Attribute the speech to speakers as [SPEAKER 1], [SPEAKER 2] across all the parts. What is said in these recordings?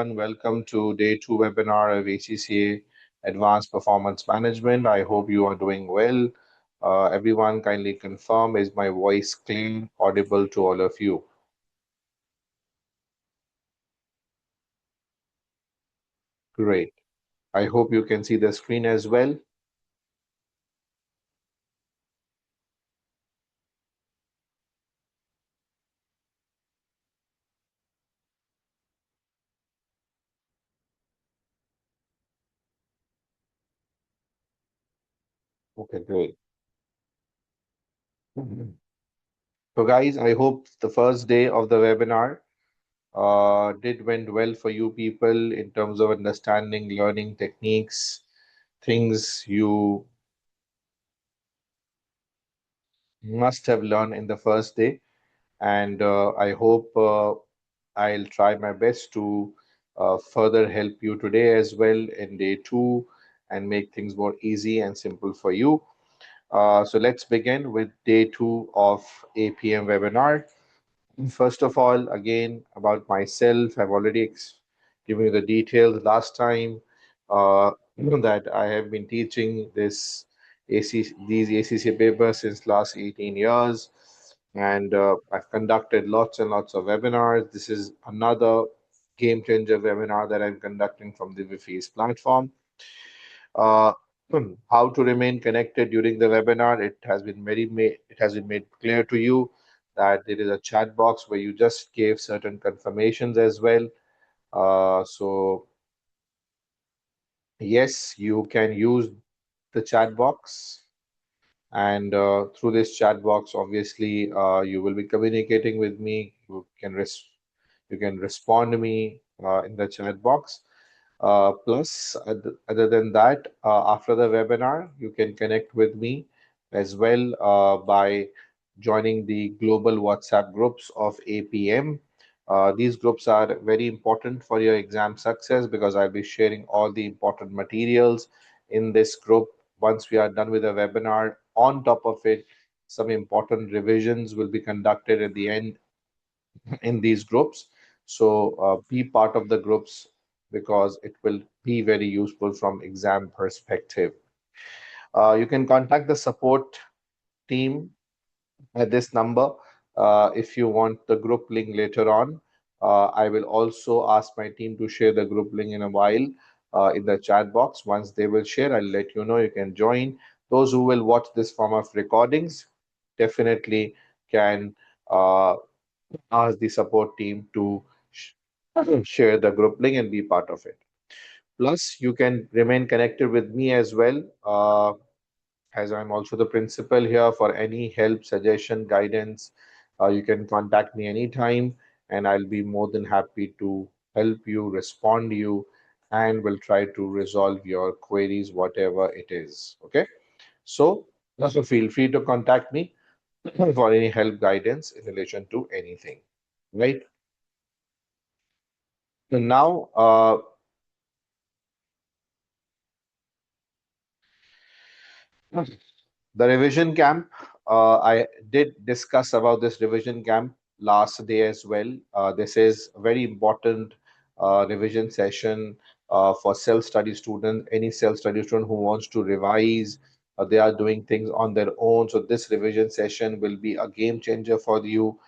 [SPEAKER 1] everyone. Welcome to day two webinar of ACCA Advanced Performance Management. I hope you are doing well. Everyone, kindly confirm, is my voice clean, audible to all of you? Great. I hope you can see the screen as well. Okay, great. Mhm. So, guys, I hope the first day of the webinar did went well for you people in terms of understanding, learning techniques, things you must have learned in the first day. And I hope I'll try my best to further help you today as well in day two and make things more easy and simple for you. So let's begin with day two of APM webinar. First of all, again, about myself, I've already given you the details last time that I have been teaching these ACC papers since last 18 years, and I've conducted lots and lots of webinars. This is another game changer webinar that I'm conducting from the VIFHE's platform. Uh, how to remain connected during the webinar? It has been made clear to you that there is a chat box where you just gave certain confirmations as well. So yes, you can use the chat box, and through this chat box, obviously, you will be communicating with me. You can respond to me in the chat box. Plus, other than that, after the webinar, you can connect with me as well by joining the global WhatsApp groups of APM. These groups are very important for your exam success because I'll be sharing all the important materials in this group. Once we are done with the webinar, on top of it, some important revisions will be conducted at the end in these groups. So be part of the groups because it will be very useful from exam perspective. You can contact the support team at this number if you want the group link later on. I will also ask my team to share the group link in a while in the chat box. Once they will share, I'll let you know. You can join. Those who will watch this form of recordings definitely can uh, ask the support team to share the group link and be part of it. Plus, you can remain connected with me as well, as I'm also the principal here. For any help, suggestion, guidance. You can contact me anytime, and I'll be more than happy to help you, respond to you, and will try to resolve your queries, whatever it is. Okay, so also feel free to contact me for any help, guidance in relation to anything. Right. So now, the revision camp, I did discuss about this revision camp last day as well. This is a very important revision session for self-study student. Any self-study student who wants to revise, they are doing things on their own. So this revision session will be a game changer for you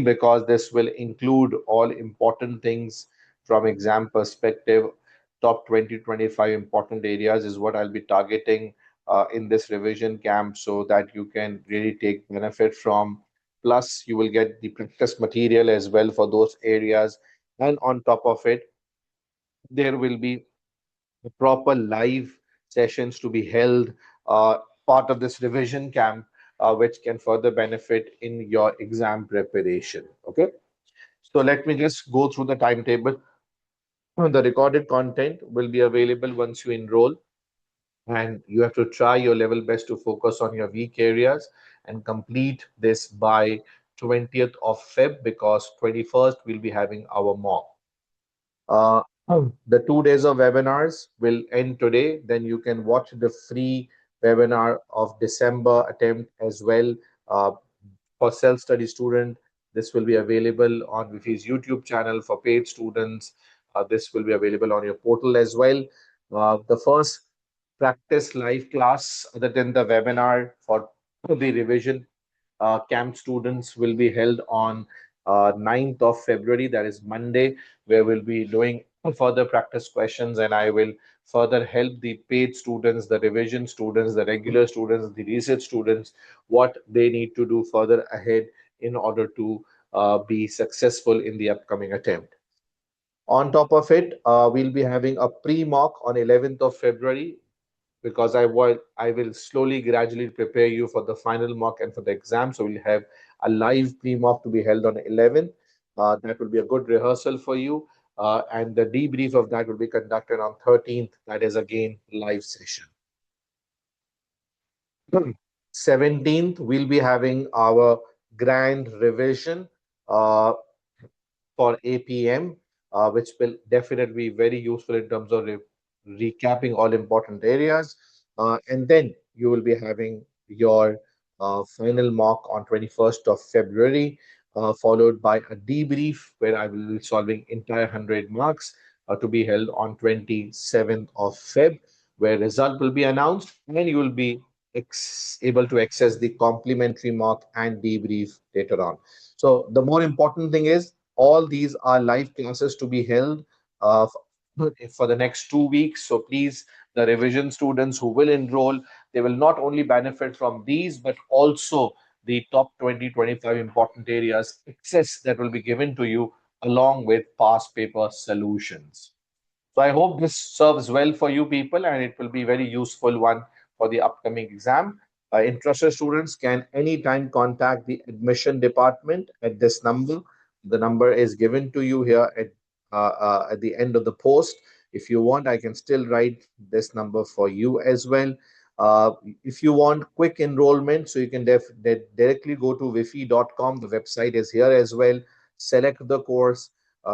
[SPEAKER 1] because this will include all important things from exam perspective. Top 20-25 important areas is what I'll be targeting in this revision camp so that you can really take benefit from. Plus, you will get the practice material as well for those areas. And on top of it, there will be proper live sessions to be held, uh, part of this revision camp, which can further benefit in your exam preparation. Okay. So let me just go through the timetable. The recorded content will be available once you enroll, and you have to try your level best to focus on your weak areas and complete this by 20th of Feb because 21st we'll be having our mock. Uh, the 2 days of webinars will end today. Then you can watch the free webinar of December attempt as well. Uh, for self-study student, this will be available on Wifi's YouTube channel. For paid students, This will be available on your portal as well. The first practice live class, other than the webinar for the revision camp students, will be held on 9th of February, that is Monday, where we'll be doing further practice questions, and I will further help the paid students, the revision students, the regular students, the research students, what they need to do further ahead in order to be successful in the upcoming attempt. On top of it, we'll be having a pre-mock on 11th of February, because I will slowly, gradually prepare you for the final mock and for the exam. So we'll have a live pre-mock to be held on 11th. That will be a good rehearsal for you. And the debrief of that will be conducted on 13th. That is again live session. 17th, we'll be having our grand revision. For APM, which will definitely be very useful in terms of recapping all important areas. And then you will be having your final mock on 21st of February, followed by a debrief where I will be solving entire 100 marks to be held on 27th of Feb, where result will be announced and you will be able to access the complimentary mock and debrief later on. So the more important thing is all these are live classes to be held for the next 2 weeks. So please, the revision students who will enroll, they will not only benefit from these, but also the top 20-25 important areas access that will be given to you along with past paper solutions. So I hope this serves well for you people, and it will be very useful one for the upcoming exam. Interested students can anytime contact the admission department at this number. The number is given to you here at the end of the post. If you want, I can still write this number for you as well. Uh, if you want quick enrollment, so you can directly go to VIFHE.com. The website is here as well. Select the course.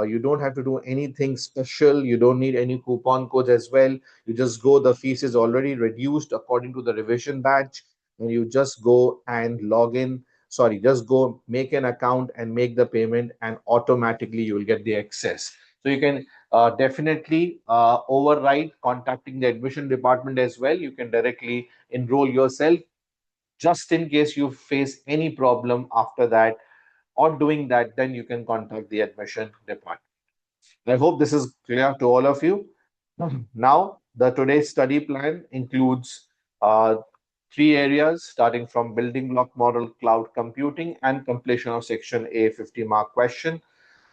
[SPEAKER 1] You don't have to do anything special. You don't need any coupon codes as well. You just go, the fees is already reduced according to the revision batch, and you just go and log in. Sorry, just go make an account and make the payment, and automatically you will get the access. So you can definitely override contacting the admission department as well. You can directly enroll yourself just in case you face any problem after that or doing that, then you can contact the admission department. I hope this is clear to all of you. Now, the today's study plan includes uh, three areas, starting from building block model, cloud computing, and completion of section A 50 mark question.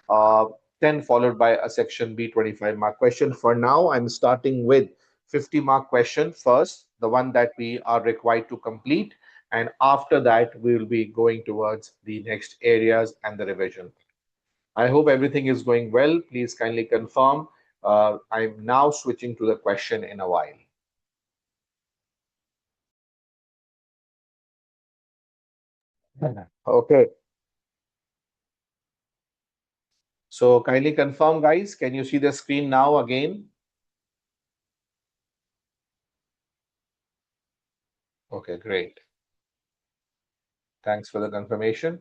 [SPEAKER 1] Uh, then followed by a section B 25 mark question. For now, I'm starting with 50 mark question first, the one that we are required to complete. And after that, we will be going towards the next areas and the revision. I hope everything is going well. Please kindly confirm. I'm now switching to the question in a while. Okay. So kindly confirm, guys. Can you see the screen now again? Okay, great. Thanks for the confirmation.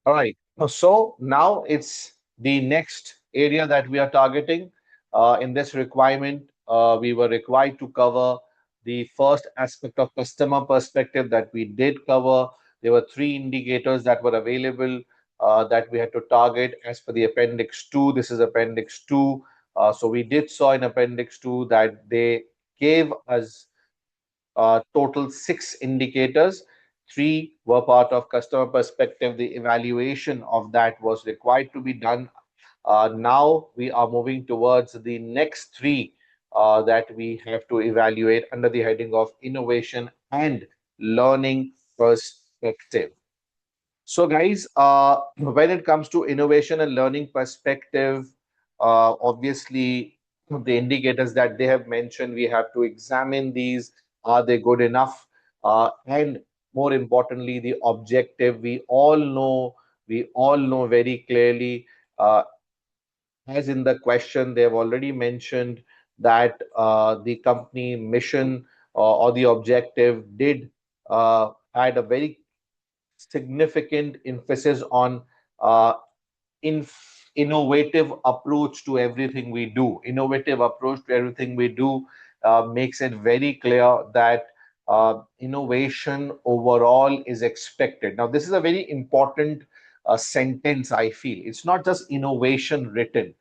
[SPEAKER 1] All right. So now it's the next area that we are targeting. In this requirement, we were required to cover the first aspect of customer perspective that we did cover. There were three indicators that were available that we had to target as per the Appendix 2. This is Appendix 2. So we did saw in Appendix 2 that they gave us total six indicators. Three were part of customer perspective. The evaluation of that was required to be done. Now we are moving towards the next three that we have to evaluate under the heading of innovation and learning perspective. So, guys, when it comes to innovation and learning perspective, obviously, the indicators that they have mentioned, we have to examine these. Are they good enough? And more importantly, the objective. We all know very clearly. as in the question, they've already mentioned that the company mission or the objective did had a very significant emphasis on uh, innovative approach to everything we do. Innovative approach to everything we do makes it very clear that innovation overall is expected. Now, this is a very important sentence, I feel. It's not just innovation written.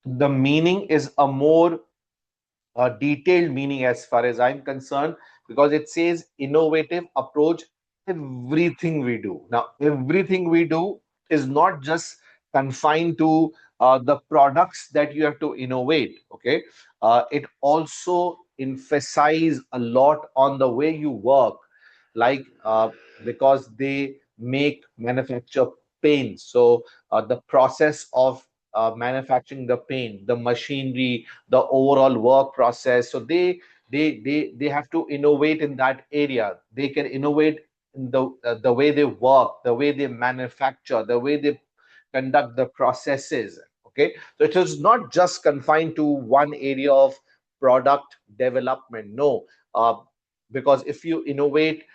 [SPEAKER 1] The meaning is a more detailed meaning as far as I'm concerned, because it says innovative approach everything we do. Now, everything we do is not just confined to the products that you have to innovate. Okay, it also emphasize a lot on the way you work, like because they make manufacture paint. So the process of manufacturing the paint, the machinery, the overall work process. So they have to innovate in that area. They can innovate in the way they work, the way they manufacture, the way they conduct the processes. Okay, so it is not just confined to one area of product development. No, because if you innovate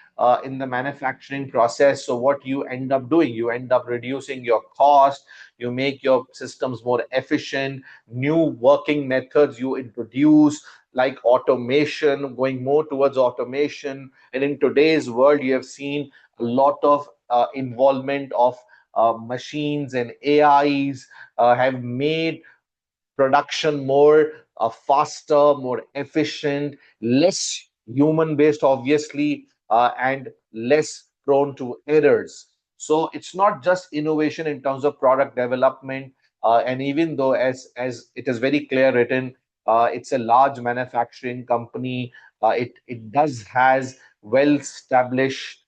[SPEAKER 1] in the manufacturing process, so what you end up doing, you end up reducing your cost, you make your systems more efficient, new working methods you introduce, like automation, going more towards automation. And in today's world, you have seen a lot of involvement of machines and AIs have made production more faster, more efficient, less human based, obviously, and less prone to errors. So it's not just innovation in terms of product development. And even though, as it is very clear written, it's a large manufacturing company. It does has well established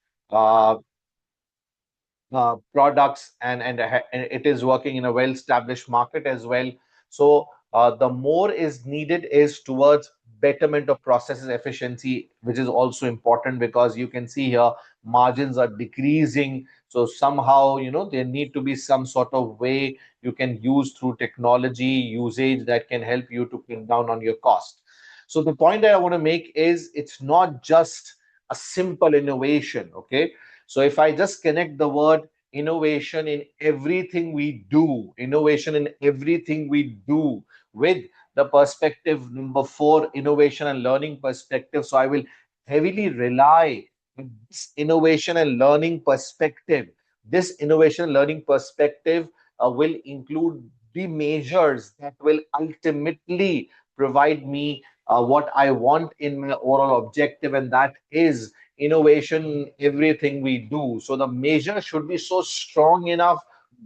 [SPEAKER 1] products, and it is working in a well established market as well. So the more is needed is towards betterment of processes efficiency, which is also important, because you can see here margins are decreasing. So somehow, there need to be some sort of way you can use through technology usage that can help you to pin down on your cost. So the point that I want to make is it's not just a simple innovation. Okay, so if I just connect the word innovation in everything we do, innovation in everything we do with the perspective number four, innovation and learning perspective. So I will heavily rely on this innovation and learning perspective. This innovation and learning perspective will include the measures that will ultimately provide me what I want in my overall objective, and that is innovation in everything we do. So the measure should be so strong enough,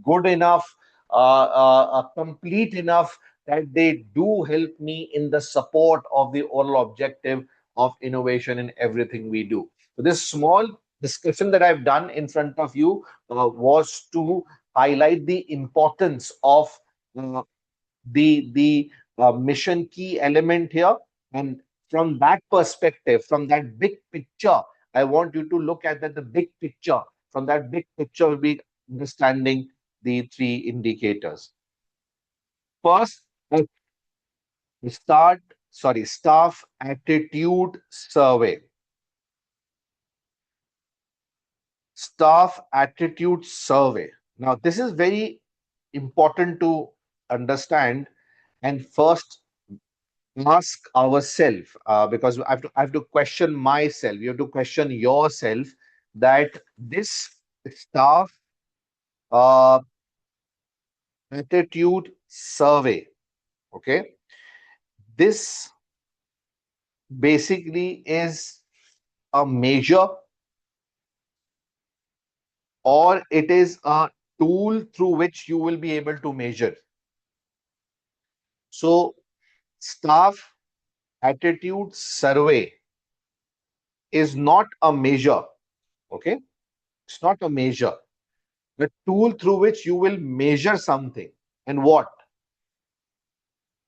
[SPEAKER 1] good enough, complete enough that they do help me in the support of the overall objective of innovation in everything we do. So this small discussion that I've done in front of you was to highlight the importance of uh, the mission key element here. And from that perspective, from that big picture, I want you to look at the big picture. From that big picture, we'll be understanding the three indicators. First, start staff attitude survey. Staff attitude survey. Now, this is very important to understand. And first, ask ourselves, because I have to question myself. You have to question yourself that this staff uh, attitude survey, okay, this basically is a measure, or it is a tool through which you will be able to measure. So, staff attitude survey is not a measure, okay? It's not a measure. The tool through which you will measure something. And what?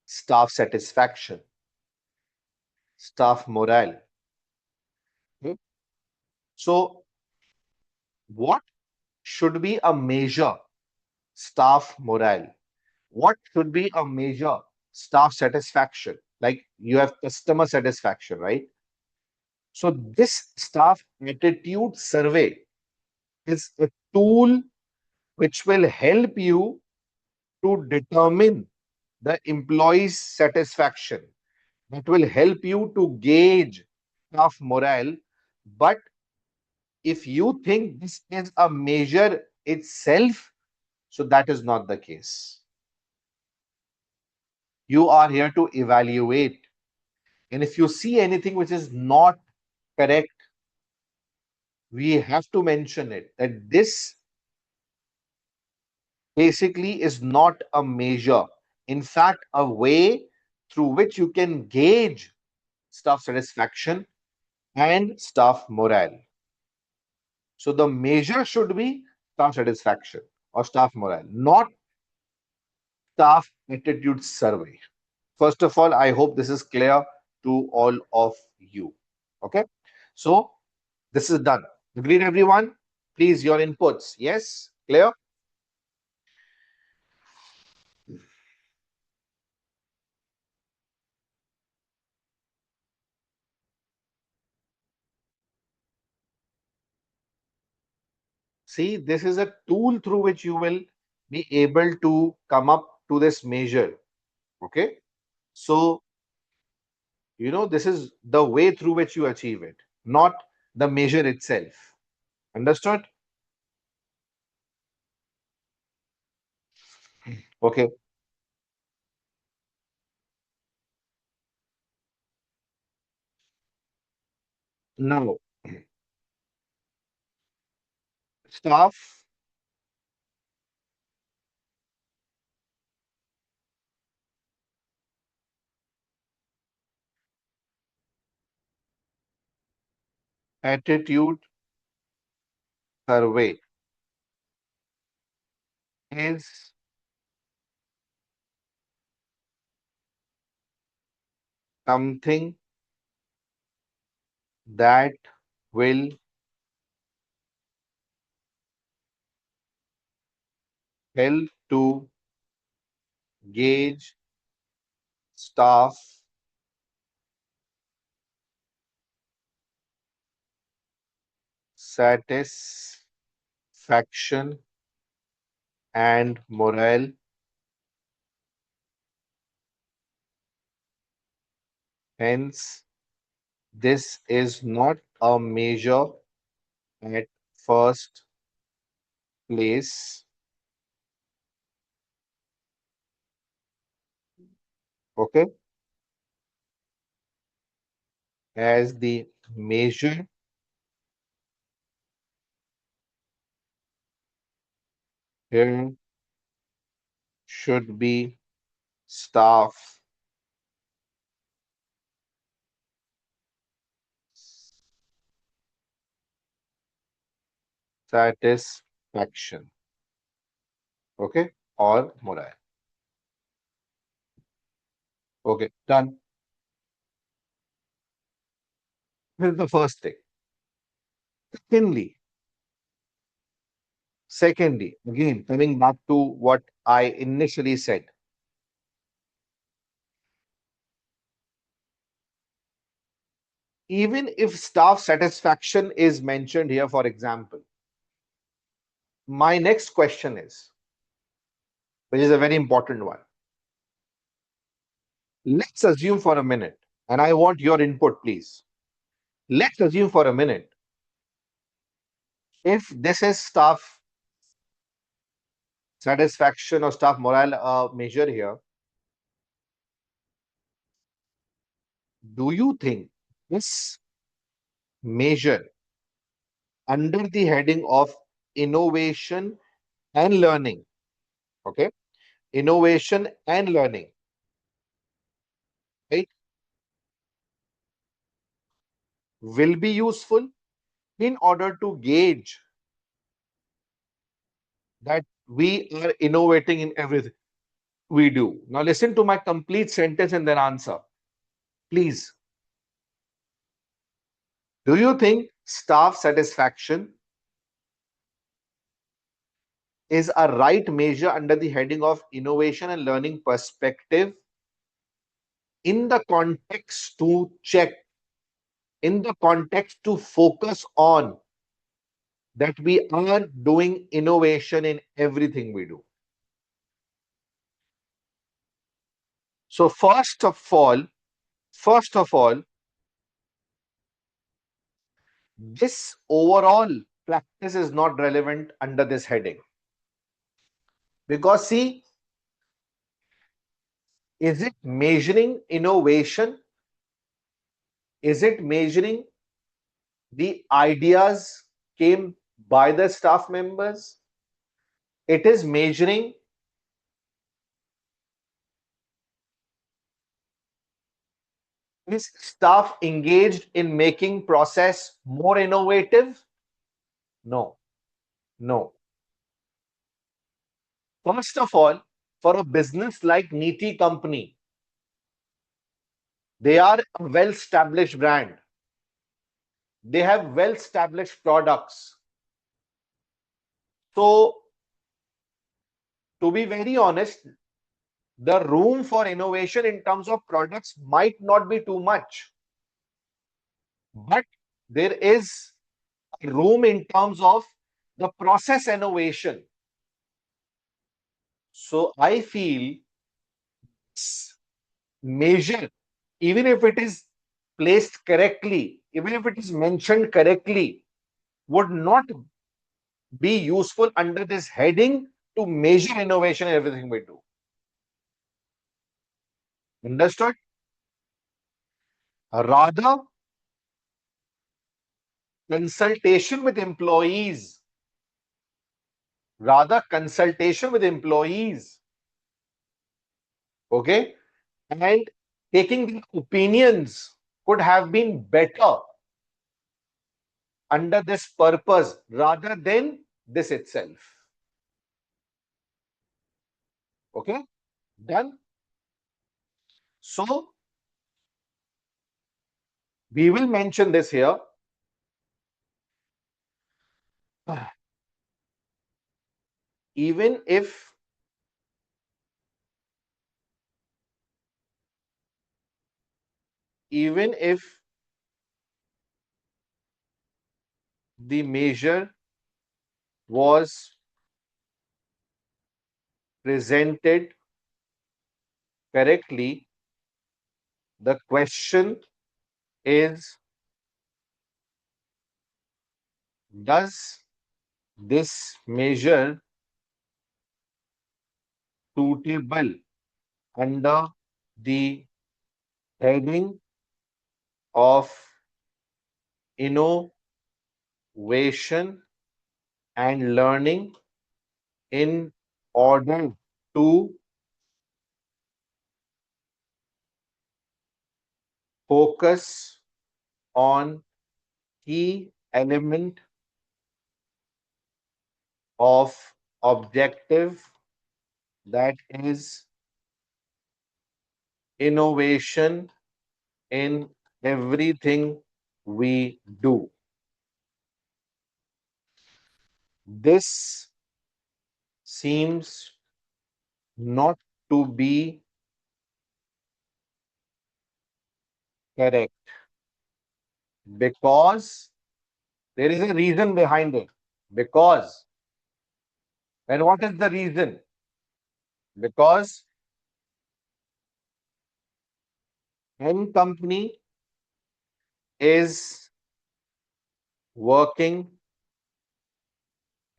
[SPEAKER 1] Staff satisfaction, staff morale. Okay? So, what should be a measure? Staff morale. what should be a measure staff satisfaction? Like you have customer satisfaction, right? So this staff attitude survey is a tool which will help you to determine the employee's satisfaction. That will help you to gauge staff morale. But if you think this is a measure itself, so that is not the case. You are here to evaluate. And if you see anything which is not correct, we have to mention it that this basically is not a measure. In fact, a way through which you can gauge staff satisfaction and staff morale. So the measure should be staff satisfaction or staff morale, not staff attitude survey. First of all, I hope this is clear to all of you. Okay. So this is done. Agreed, everyone? Please, your inputs. Yes? Clear? See, this is a tool through which you will be able to come up to this measure. Okay. So, this is the way through which you achieve it, not the measure itself. Understood? Okay. Now, staff attitude survey is something that will help to gauge staff satisfaction and morale. Hence, this is not a measure at first place. Okay, as the measure here should be staff satisfaction. Okay, or morale. Okay, done. This is the first thing. Secondly, again, coming back to what I initially said, even if staff satisfaction is mentioned here, for example, my next question is, which is a very important one. Let's assume for a minute, and I want your input, please. Let's assume for a minute, if this is staff satisfaction or staff morale measure here, do you think this measure under the heading of innovation and learning, okay, innovation and learning, right, will be useful in order to gauge that we are innovating in everything we do? Now, listen to my complete sentence and then answer. Please. Do you think staff satisfaction is a right measure under the heading of innovation and learning perspective in the context to check, in the context to focus on that we are doing innovation in everything we do. So first of all, this overall practice is not relevant under this heading. Because see, is it measuring innovation? Is it measuring the ideas came by the staff members? It is measuring is staff engaged in making process more innovative? No, no. First of all, for a business like Neeti Company, they are a well-established brand. They have well-established products. So, to be very honest, the room for innovation in terms of products might not be too much, but there is room in terms of the process innovation. So, I feel measure, even if it is placed correctly, even if it is mentioned correctly, would not be useful under this heading to measure innovation in everything we do. Understood? Rather, consultation with employees, okay, and taking the opinions could have been better under this purpose rather than this itself. Okay, done. So, we will mention this here. Even if the measure was presented correctly, the question is, does this measure suitable under the heading of innovation and learning in order to focus on key element of objective, that is innovation in everything we do. This seems not to be correct because there is a reason behind it. Because, and what is the reason? Because N company is working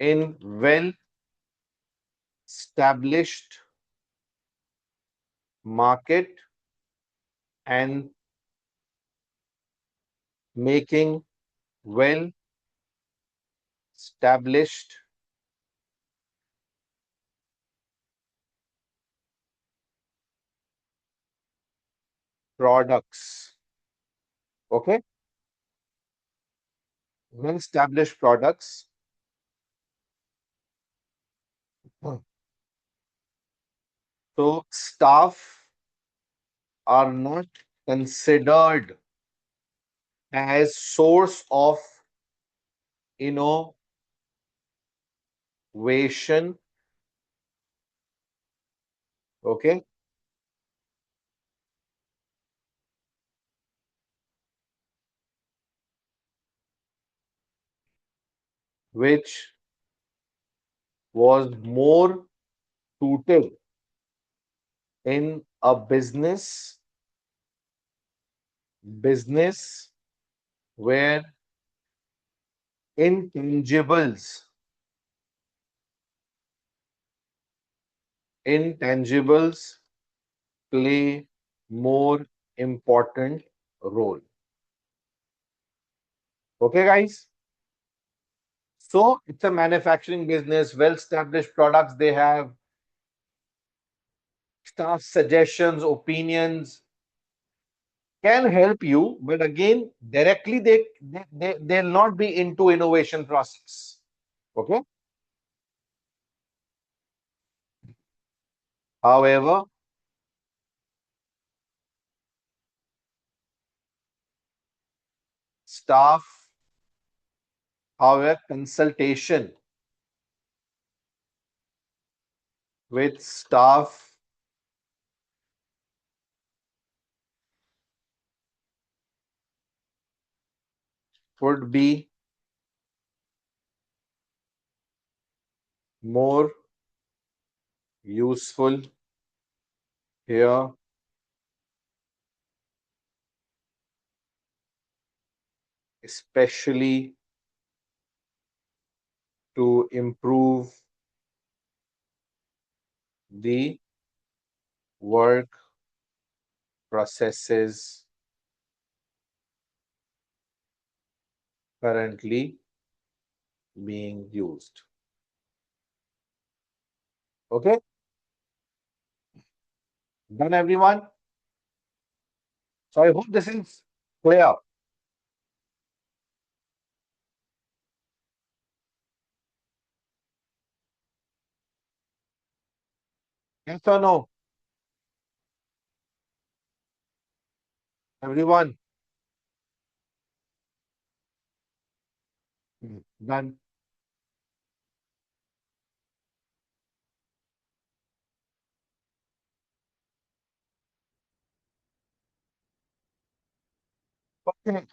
[SPEAKER 1] in well established market and making well established products. Okay, well established products. So staff are not considered as source of innovation Okay, which was more suited in a business where intangibles intangibles play more important role. Okay, guys. So it's a manufacturing business, well-established products. They have staff suggestions, opinions can help you, but again, directly they'll not be into innovation process. Okay. However, staff, however, consultation with staff would be more useful here, especially to improve the work processes currently being used. Okay, done everyone? So I hope this is clear. Yes or no? Everyone? Done. Okay.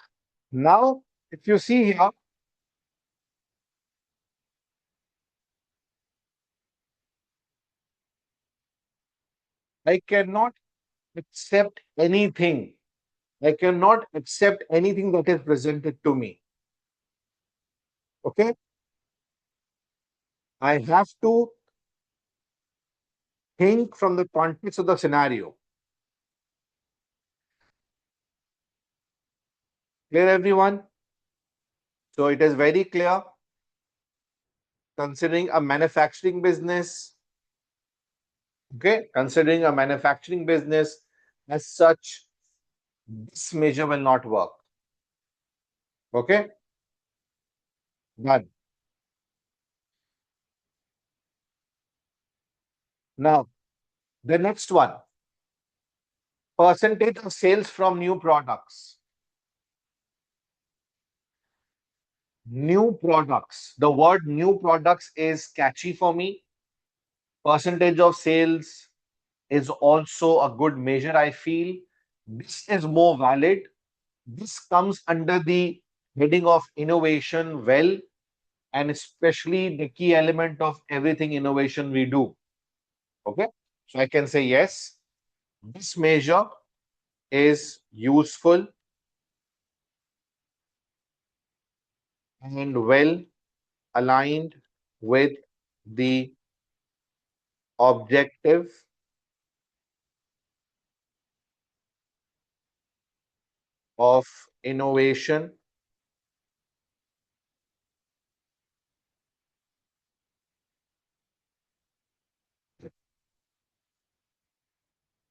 [SPEAKER 1] Now, if you see here, I cannot accept anything. I cannot accept anything that is presented to me. Okay. I have to think from the context of the scenario. Clear, everyone? So it is very clear considering a manufacturing business. Okay. Considering a manufacturing business as such, this measure will not work. Okay. Done. Now, the next one, percentage of sales from new products. New products. The word new products is catchy for me. Percentage of sales is also a good measure, I feel. This is more valid. This comes under the heading of innovation well, and especially the key element of everything innovation we do. Okay. So I can say yes, this measure is useful and well aligned with the objective of innovation,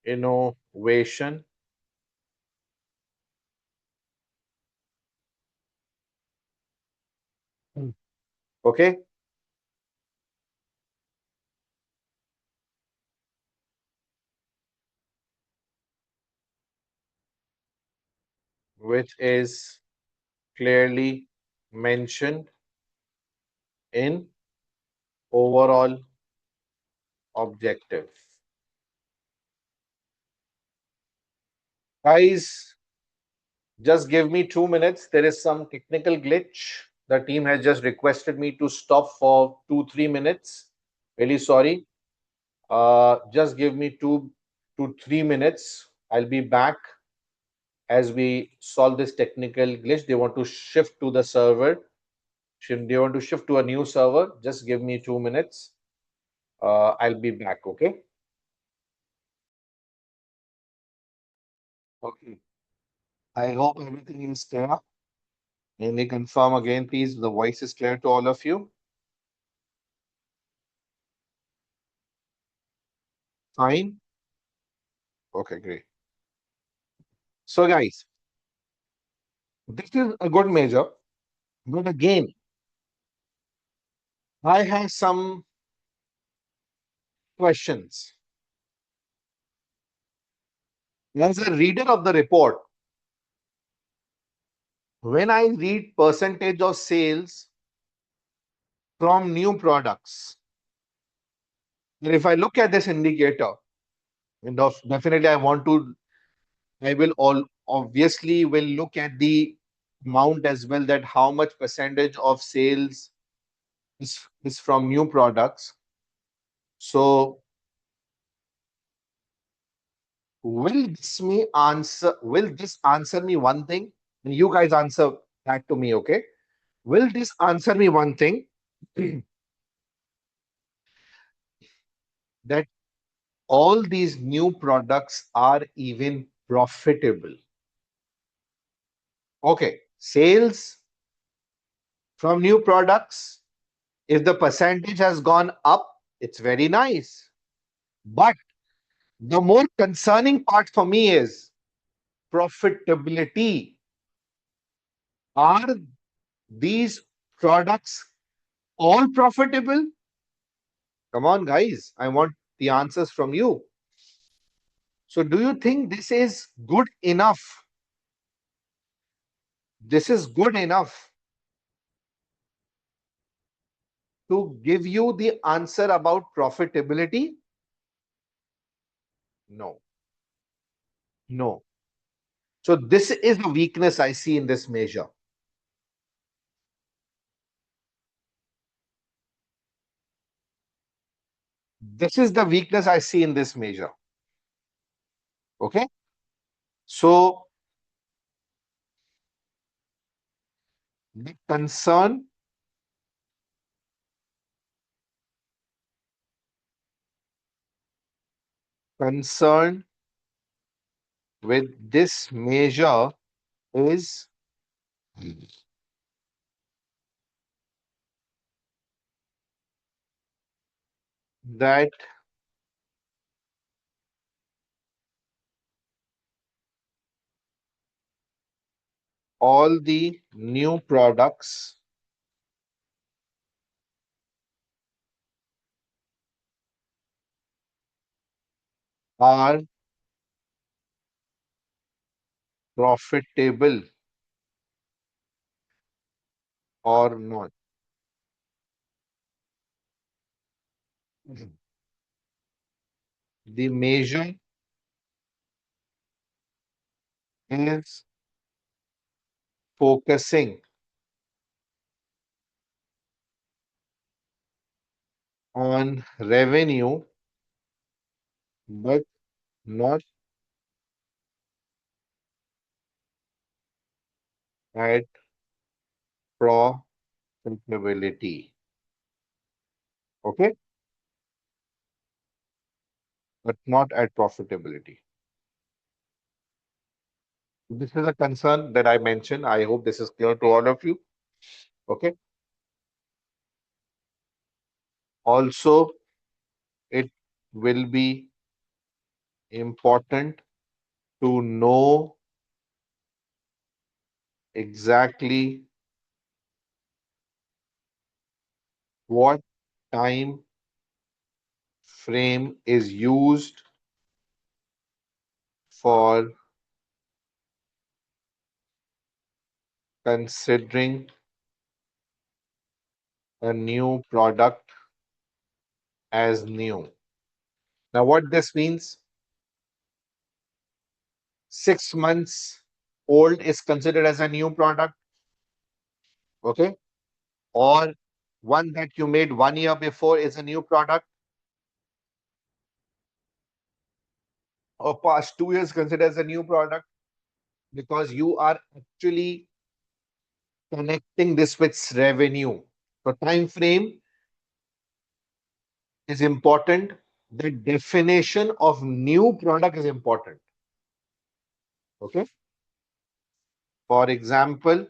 [SPEAKER 1] innovation, okay, which is clearly mentioned in overall objective. Guys, just give me 2 minutes. There is some technical glitch. The team has just requested me to stop for 2, 3 minutes. Really sorry. Just give me 2 to 3 minutes. I'll be back as we solve this technical glitch. They want to shift to the server. They want to shift to a new server. Just give me 2 minutes. I'll be back. Okay. Okay. I hope everything is clear. Can you confirm again, please? The voice is clear to all of you. Fine. Okay, great. So, guys, this is a good measure, but again, I have some questions. As a reader of the report, when I read percentage of sales from new products, and if I look at this indicator, definitely I will all obviously will look at the amount as well, that how much percentage of sales is from new products. So will this answer me one thing? And you guys answer that to me, okay? Will this answer me one thing? That all these new products are even profitable. Okay, sales from new products, if the percentage has gone up, it's very nice. But the more concerning part for me is profitability. Are these products all profitable? Come on, guys. I want the answers from you. So, do you think this is good enough? This is good enough to give you the answer about profitability? No, no. So, this is a weakness I see in this measure. This is the weakness I see in this measure. Okay. So, the concern with this measure is that all the new products are profitable or not. The measure is focusing on revenue but not at profitability. Okay, but not at profitability. This is a concern that I mentioned. I hope this is clear to all of you. Okay. Also, it will be important to know exactly what time frame is used for considering a new product as new. Now, what this means, 6 months old is considered as a new product, okay? Or one that you made 1 year before is a new product, or past 2 years considered as a new product, because you are actually connecting this with revenue. So time frame is important. The definition of new product is important. Okay. For example,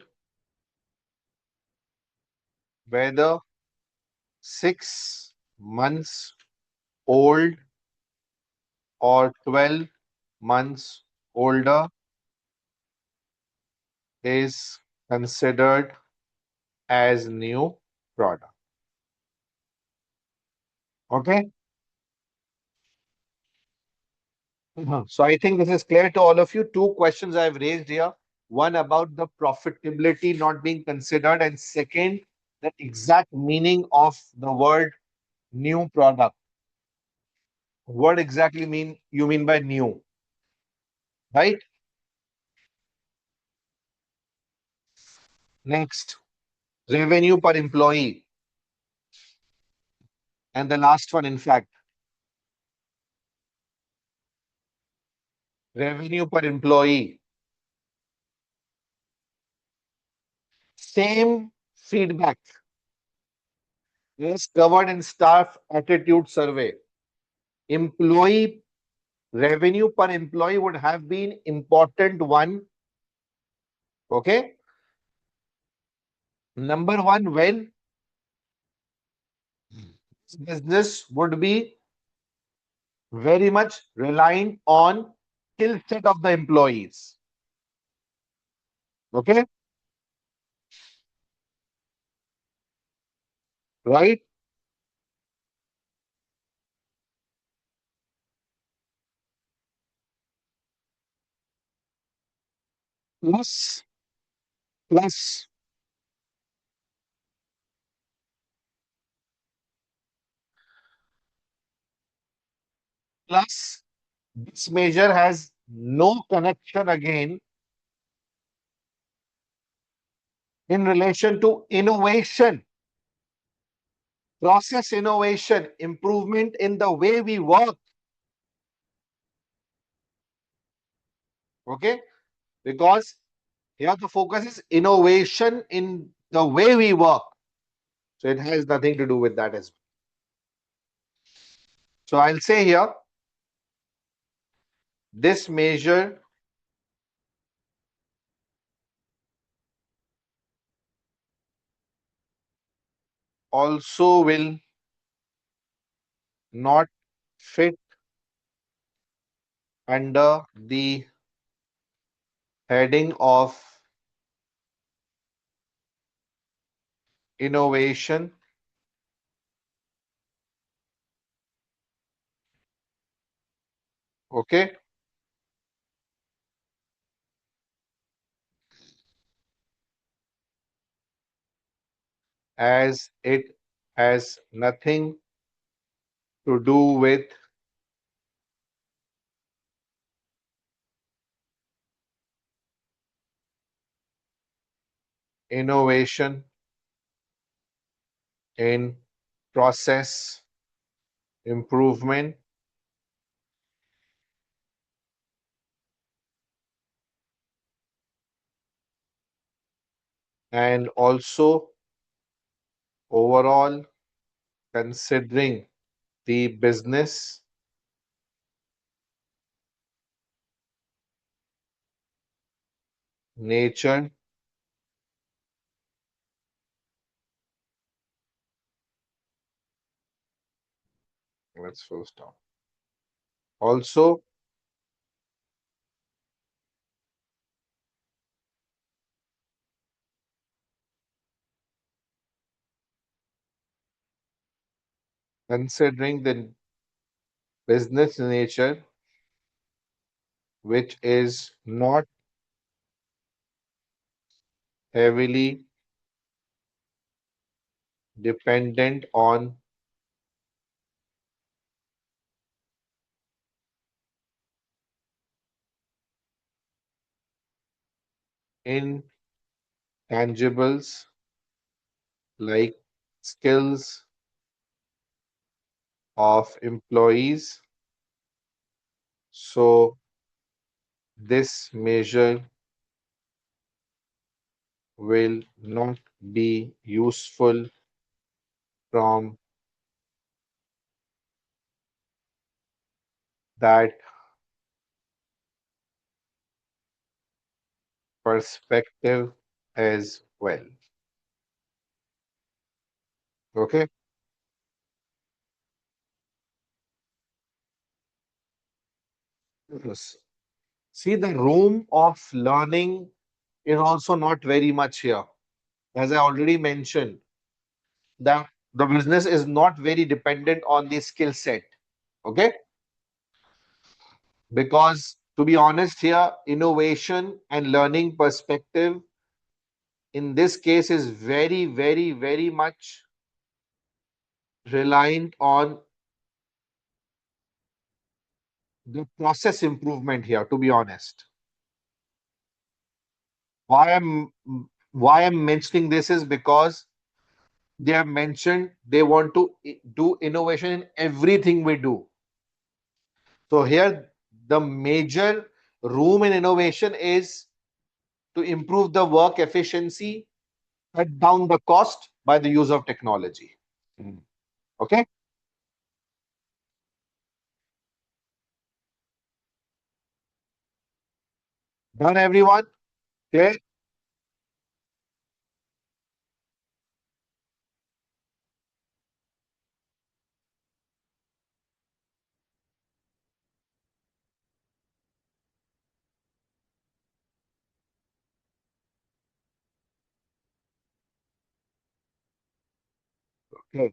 [SPEAKER 1] whether 6 months old or 12 months older is considered as new product. Okay. So I think this is clear to all of you. Two questions I've raised here. One about the profitability not being considered, and second, the exact meaning of the word new product. What exactly mean you mean by new, right? Next, revenue per employee. And the last one, in fact, revenue per employee. Same feedback is covered in staff attitude survey. Employee revenue per employee would have been important one. Okay. Number one, when business would be very much reliant on skill set of the employees. Okay. Right. Plus, plus, plus, this measure has no connection again in relation to innovation, process innovation, improvement in the way we work. Okay. Because here the focus is innovation in the way we work. So it has nothing to do with that as well. So I'll say here, this measure also will not fit under the heading of innovation, okay, as it has nothing to do with innovation in process improvement and also overall considering the business nature. Let's first stop. Also considering the business nature, which is not heavily dependent on intangibles like skills of employees. So, this measure will not be useful from that perspective as well. Okay. Yes. See, the room of learning is also not very much here. As I already mentioned, that the business is not very dependent on the skill set. Okay. Because to be honest, here, innovation and learning perspective in this case is very, very, very much reliant on the process improvement here, to be honest. Why I'm why I'm mentioning this is because they have mentioned they want to do innovation in everything we do. So here the major room in innovation is to improve the work efficiency, cut down the cost by the use of technology. Mm. Okay, done everyone? Okay, okay.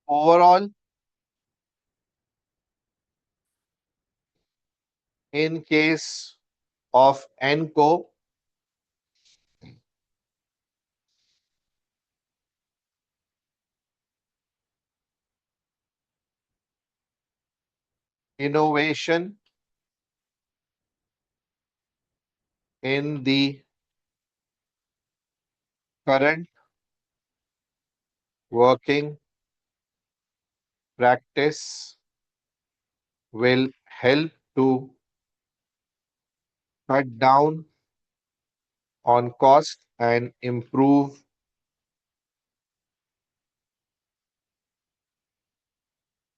[SPEAKER 1] Overall, in case of ENCO, innovation in the current working practice will help to cut down on cost and improve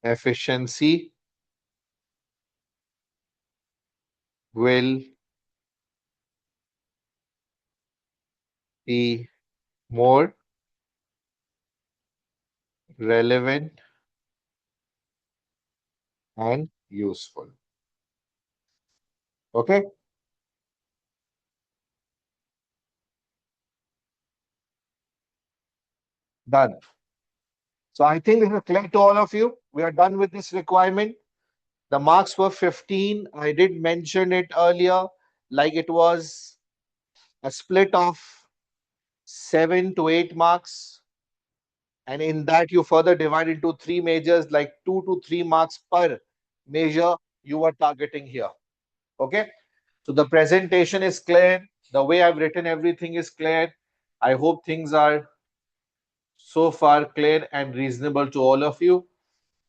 [SPEAKER 1] efficiency, will be more relevant and useful. Okay, done. So I think this is clear to all of you. We are done with this requirement. The marks were 15. I did mention it earlier, like it was a split of 7 to 8 marks. And in that, you further divide into three majors, like 2 to 3 marks per measure you are targeting here. Okay. So the presentation is clear. The way I've written everything is clear. I hope things are so far clear and reasonable to all of you.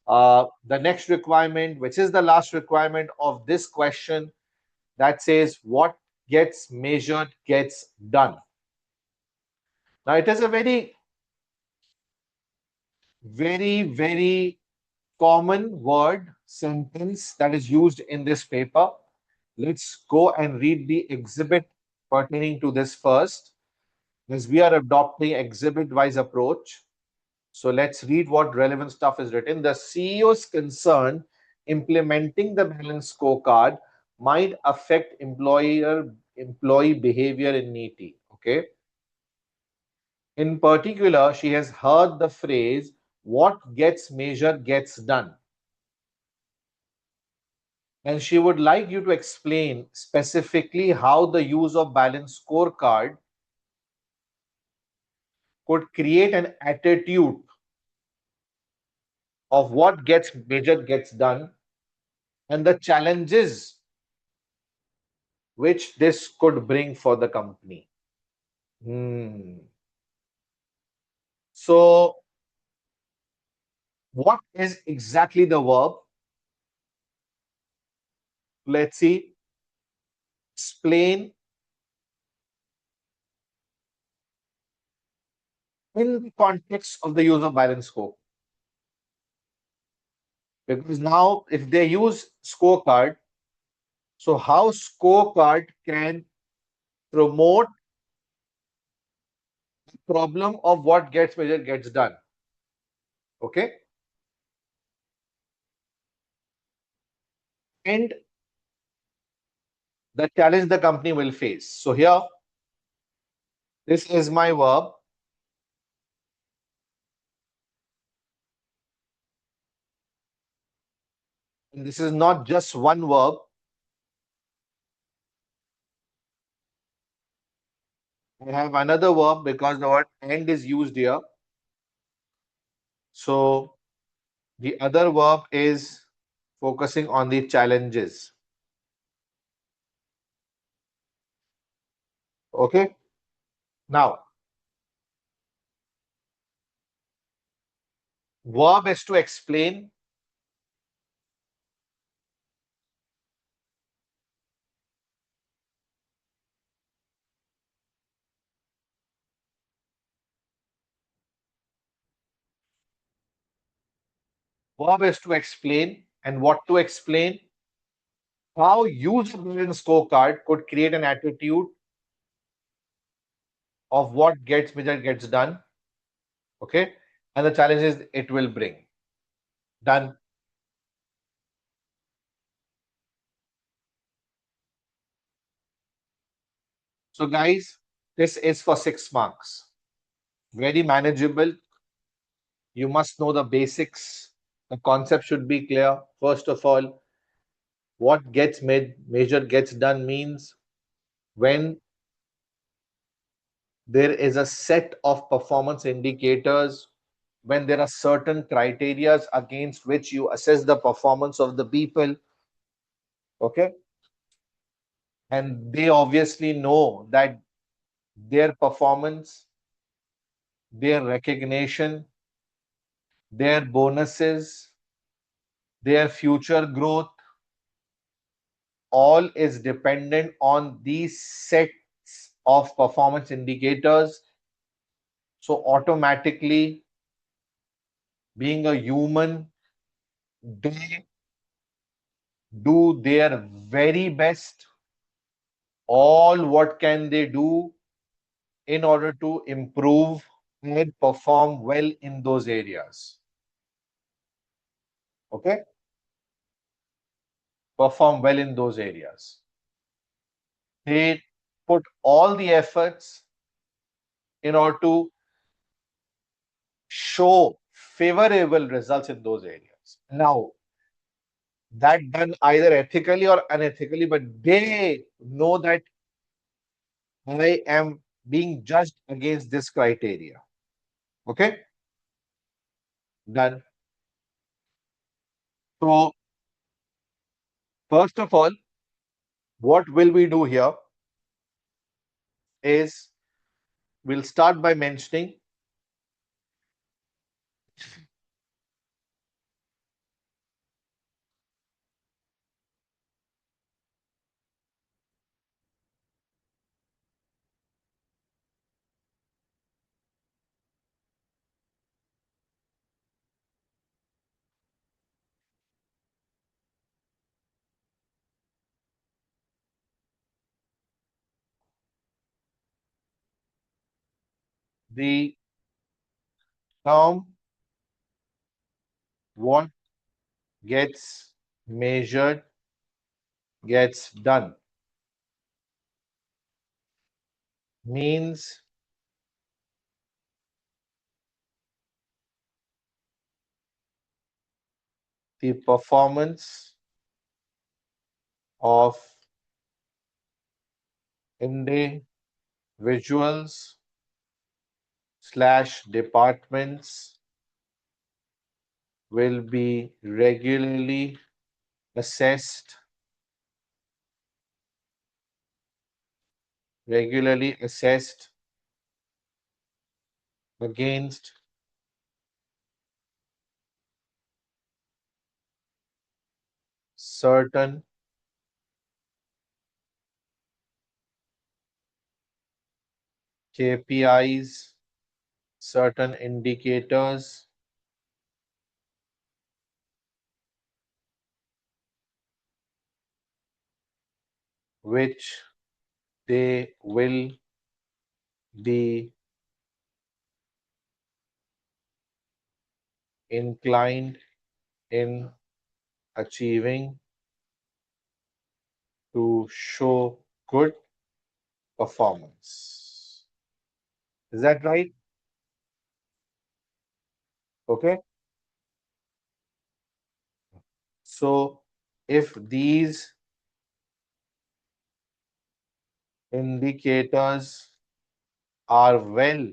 [SPEAKER 1] The next requirement, which is the last requirement of this question, that says what gets measured gets done. Now, it is a very, very, very common word sentence that is used in this paper. Let's go and read the exhibit pertaining to this first, as we are adopting exhibit wise approach. So let's read what relevant stuff is written. The CEO's concern implementing the balance scorecard might affect employee behavior in NEETI. Okay. In particular, she has heard the phrase what gets measured gets done. And she would like you to explain specifically how the use of balance scorecard could create an attitude of what gets measured gets done and the challenges which this could bring for the company. Hmm. So, what is exactly the verb? Let's see. Explain in the context of the use of balance scope. Because now, if they use scorecard, so how scorecard can promote the problem of what gets measured gets done. Okay. And the challenge the company will face. So here, this is my verb. And this is not just one verb. I have another verb because the word and is used here. So the other verb is focusing on the challenges. Okay. Now, verb is to explain. Verb is to explain. And what to explain? How user-driven scorecard could create an attitude of what gets measured gets done. Okay. And the challenges it will bring. Done. So, guys, this is for 6 marks. Very manageable. You must know the basics. The concept should be clear. First of all, what gets measured gets done means when there is a set of performance indicators, when there are certain criterias against which you assess the performance of the people. Okay. And they obviously know that their performance, their recognition, their bonuses, their future growth, all is dependent on these sets of performance indicators. So automatically, being a human, they do their very best. All what can they do in order to improve and perform well in those areas. Okay? Perform well in those areas. They put all the efforts in order to show favorable results in those areas. Now, that done either ethically or unethically, but they know that I am being judged against this criteria. Okay, done. So, first of all, what will we do here is we'll start by mentioning the term what gets measured gets done means the performance of individuals slash departments will be assessed, regularly assessed against certain KPIs, certain indicators which they will be inclined in achieving to show good performance. Is that right? Okay. So if these indicators are well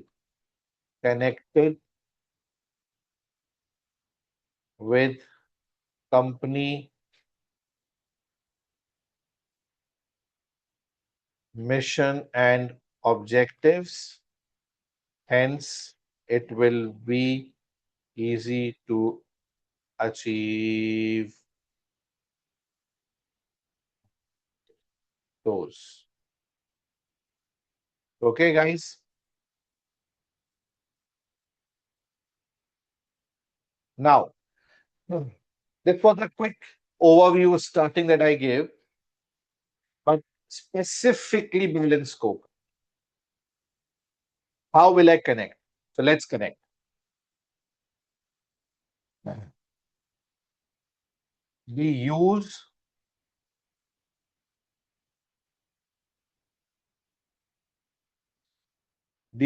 [SPEAKER 1] connected with company mission and objectives, hence it will be easy to achieve those. Okay, guys. Now, this was a quick overview starting that I gave, but specifically balance scope. How will I connect? So let's connect. The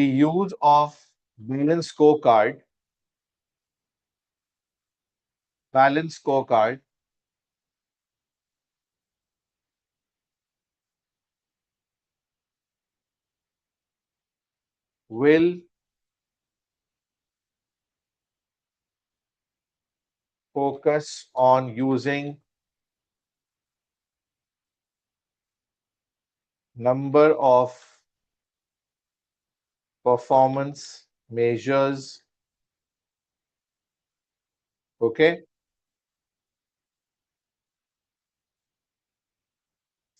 [SPEAKER 1] use of balance scorecard will focus on using number of performance measures, okay,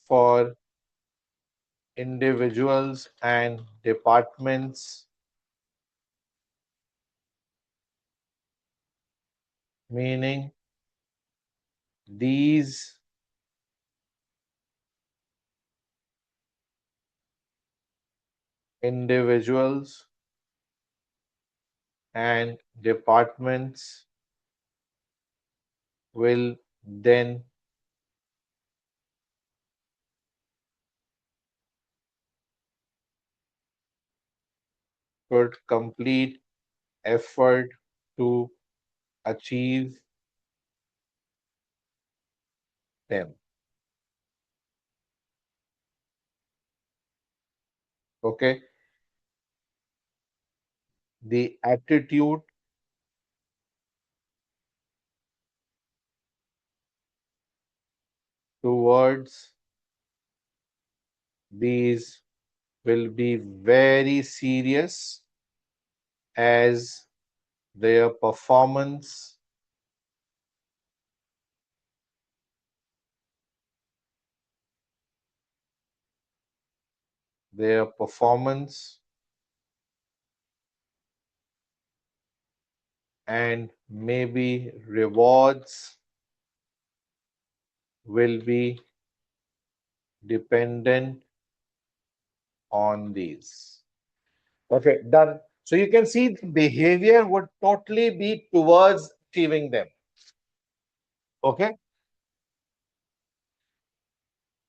[SPEAKER 1] for individuals and departments, meaning these individuals and departments will then put complete effort to achieve them. Okay. The attitude towards these will be very serious as their performance and maybe rewards will be dependent on these. Okay, done. So you can see the behavior would totally be towards achieving them. Okay.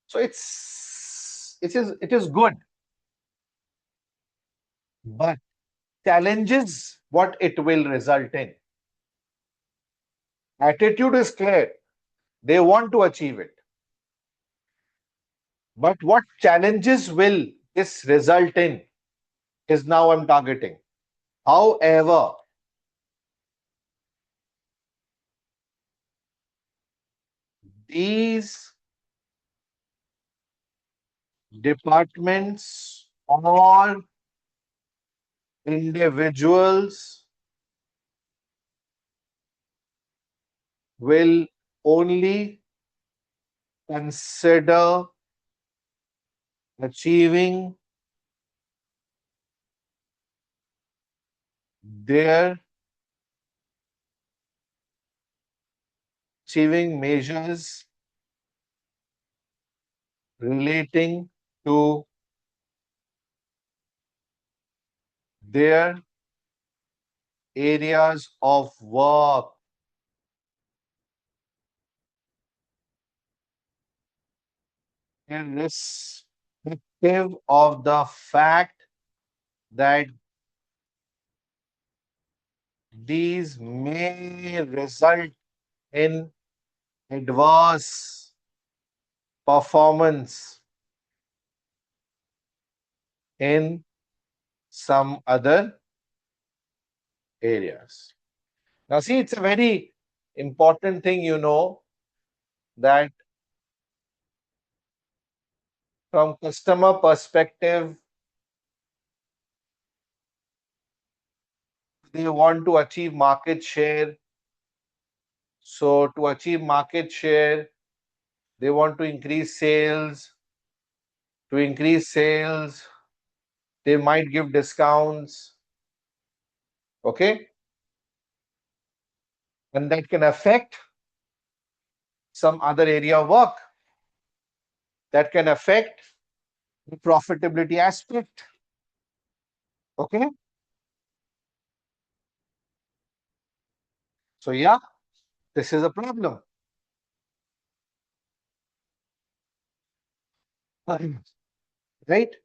[SPEAKER 1] So it is good, but challenges what it will result in. Attitude is clear. They want to achieve it. But what challenges will this result in is now I'm targeting. However, these departments or individuals will only consider achieving their achieving measures relating to their areas of work, irrespective of the fact that these may result in adverse performance in some other areas. Now, see, it's a very important thing, that from customer perspective, they want to achieve market share. So, to achieve market share, they want to increase sales. To increase sales, they might give discounts. Okay. And that can affect some other area of work, that can affect the profitability aspect. Okay. So, yeah, this is a problem. Right?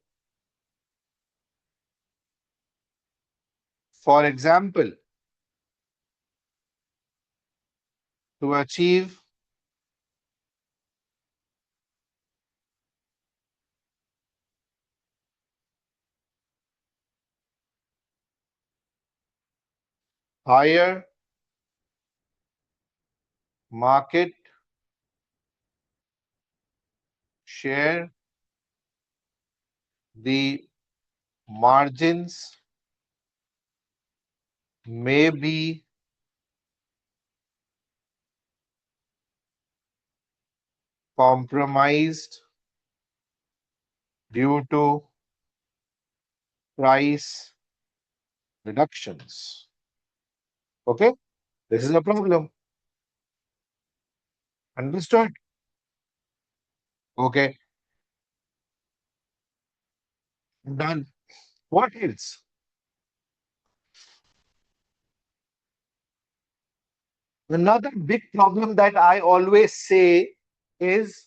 [SPEAKER 1] For example, to achieve higher market share, the margins may be compromised due to price reductions. Okay, this is a problem. Understood? Okay, done. What else? Another big problem that I always say is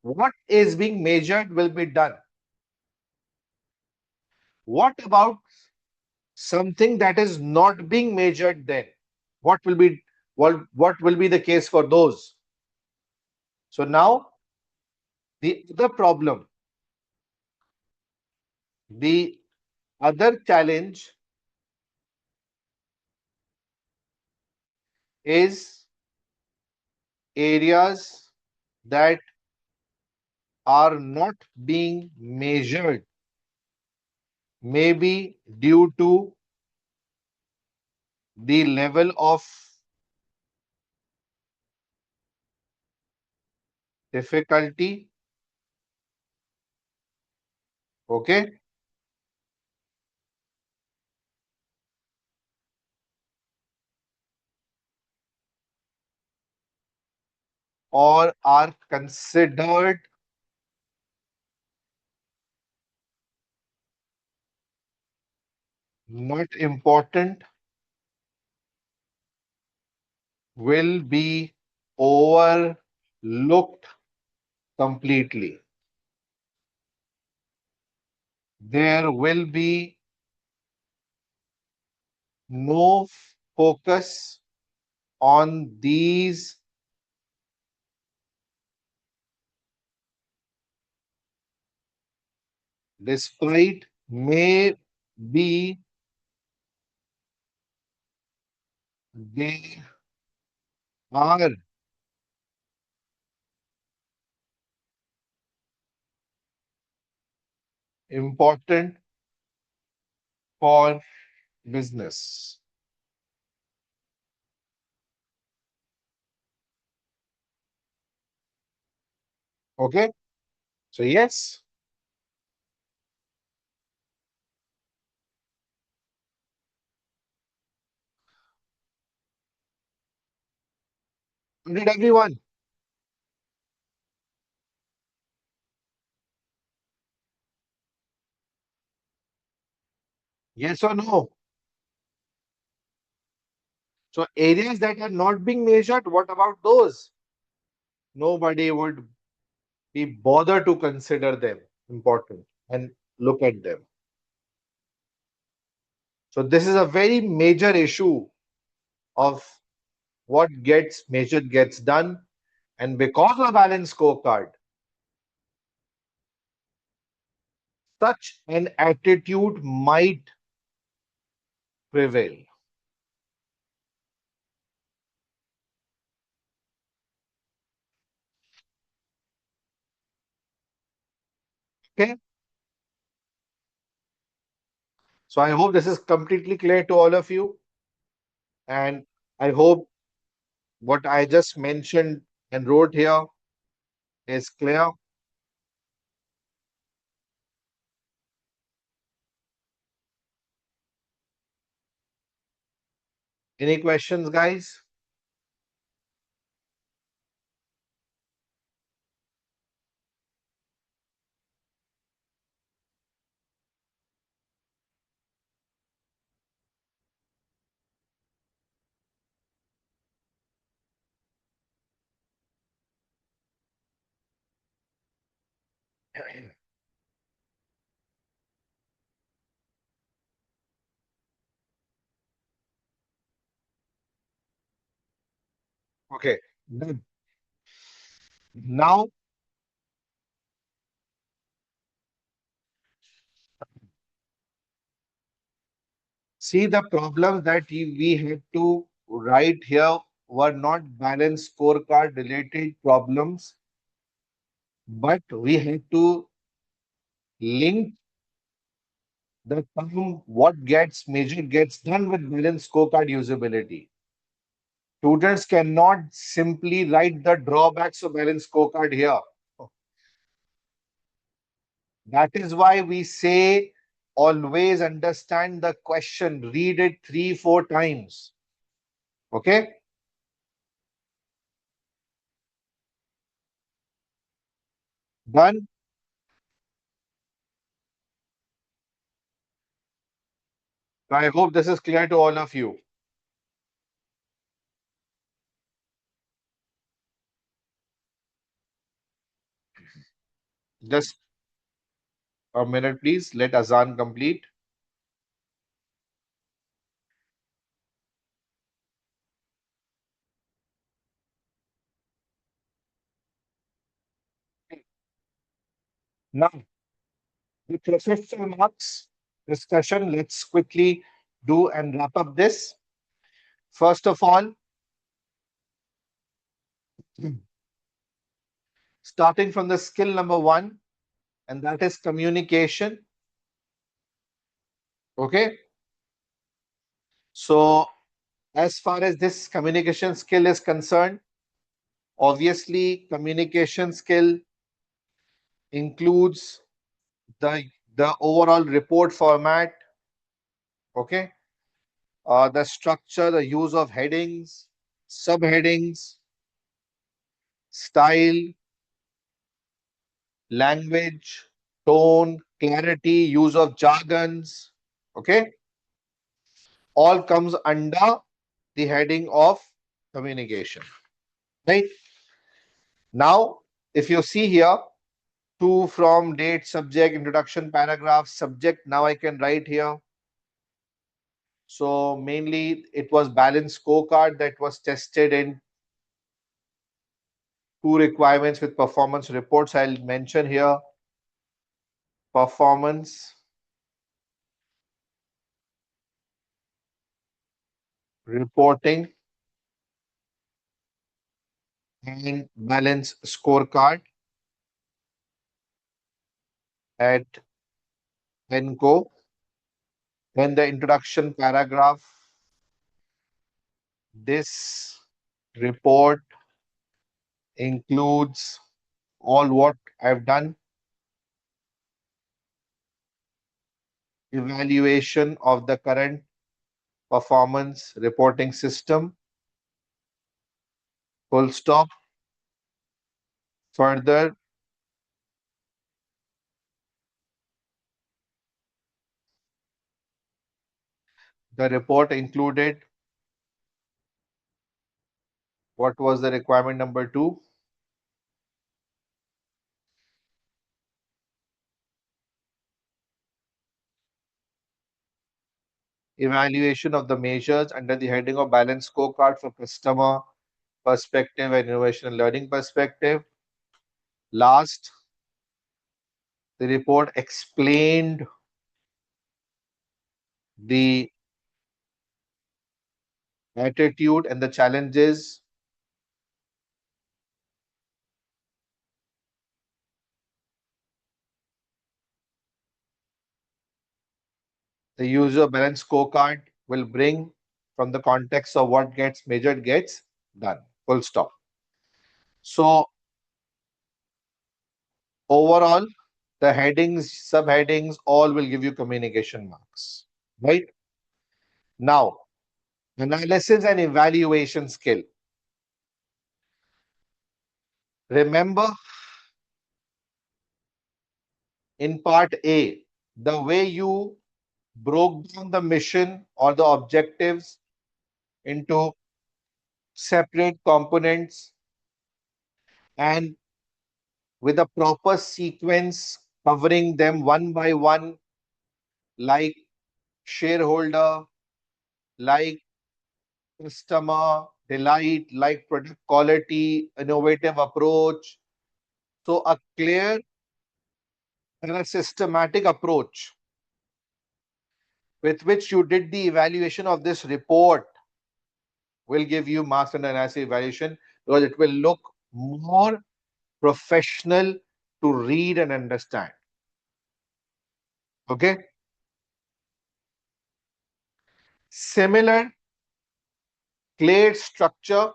[SPEAKER 1] what is being measured will be done. What about something that is not being measured then? What will be what will be the case for those? So now the other problem, the other challenge is areas that are not being measured, maybe due to the level of difficulty, okay, or are considered not important, will be overlooked completely. There will be no focus on these despite may be they are important for business. Okay. So, yes, did everyone? Yes or no? So, areas that are not being measured, what about those? Nobody would be bothered to consider them important and look at them. So, this is a very major issue of what gets measured gets done. And because of balance scorecard, such an attitude might prevail. Okay. So I hope this is completely clear to all of you. And I hope what I just mentioned and wrote here is clear. Any questions, guys? Okay. Done. Now, see the problems that we had to write here were not balance scorecard related problems, but we had to link the term what gets measured gets done with balance scorecard usability. Students cannot simply write the drawbacks of balance scorecard here. That is why we say always understand the question, read it three, four times. Okay? Done? I hope this is clear to all of you. Just a minute, please. Let Azan complete. Now, with respect to marks discussion, let's quickly do and wrap up this. First of all, starting from the skill number one, and that is communication. Okay. So, as far as this communication skill is concerned, obviously, communication skill includes the the overall report format. Okay. The structure, the use of headings, subheadings, style, language, tone, clarity, use of jargons. Okay. All comes under the heading of communication. Right. Now, if you see here, to, from, date, subject, introduction, paragraph, subject, now I can write here. So mainly it was balanced scorecard that was tested in two requirements with performance reports. I'll mention here performance reporting and balance scorecard at ENCO. Then the introduction paragraph. This report includes all what I've done, evaluation of the current performance reporting system, full stop. Further, the report included what was the requirement number two? Evaluation of the measures under the heading of balance scorecard for customer perspective and innovation and learning perspective. Last, the report explained the attitude and the challenges, the user balance scorecard will bring from the context of what gets measured gets done. Full stop. So overall, the headings, subheadings, all will give you communication marks. Right? Now, analysis and evaluation skill. Remember, in part A, the way you broke down the mission or the objectives into separate components and with a proper sequence covering them one by one, like shareholder, like customer delight, like product quality, innovative approach. So, a clear and a systematic approach with which you did the evaluation of this report will give you marks and analysis evaluation, because it will look more professional to read and understand. Okay. Similar clear structure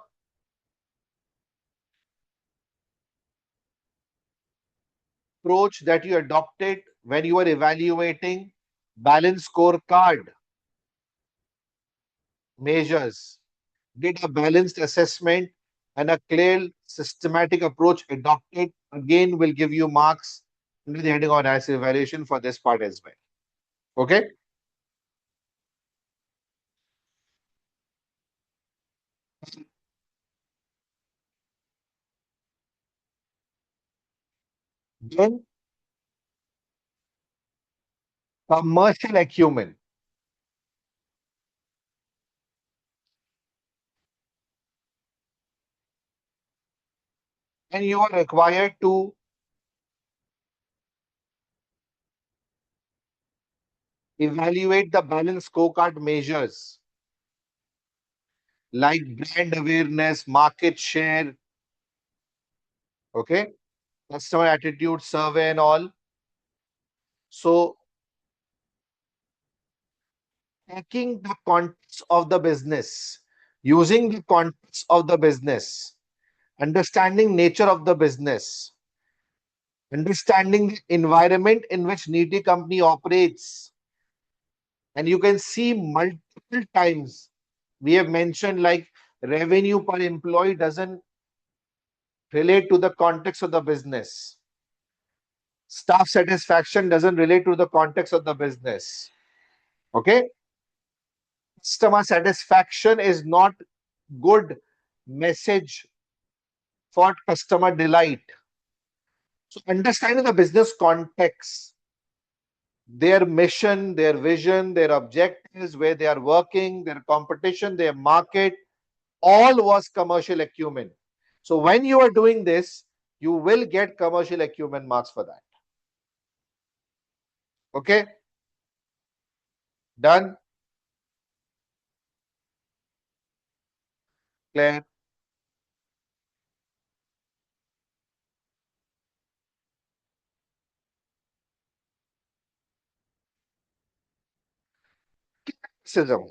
[SPEAKER 1] approach that you adopted when you were evaluating balance scorecard measures, did a balanced assessment and a clear systematic approach adopted, again will give you marks under the heading of analysis evaluation for this part as well. Okay. Then commercial acumen. And you are required to evaluate the balance scorecard measures like brand awareness, market share, okay, customer attitude survey and all. So, taking the context of the business, using the context of the business, understanding nature of the business, understanding the environment in which needy company operates, and you can see multiple times we have mentioned like revenue per employee doesn't relate to the context of the business. Staff satisfaction doesn't relate to the context of the business. Okay. Customer satisfaction is not good message for customer delight. So understanding the business context, their mission, their vision, their objectives, where they are working, their competition, their market, all was commercial acumen. So when you are doing this, you will get commercial acumen marks for that. Okay. Done. Clear? Criticism.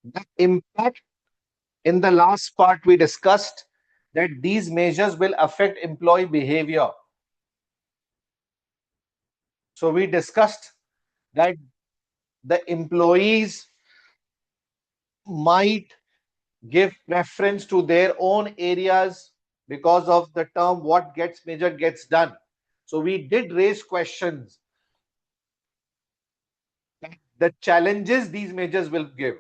[SPEAKER 1] The impact in the last part we discussed that these measures will affect employee behavior. So we discussed that the employees might give preference to their own areas because of the term what gets measured gets done. So we did raise questions, the challenges these measures will give.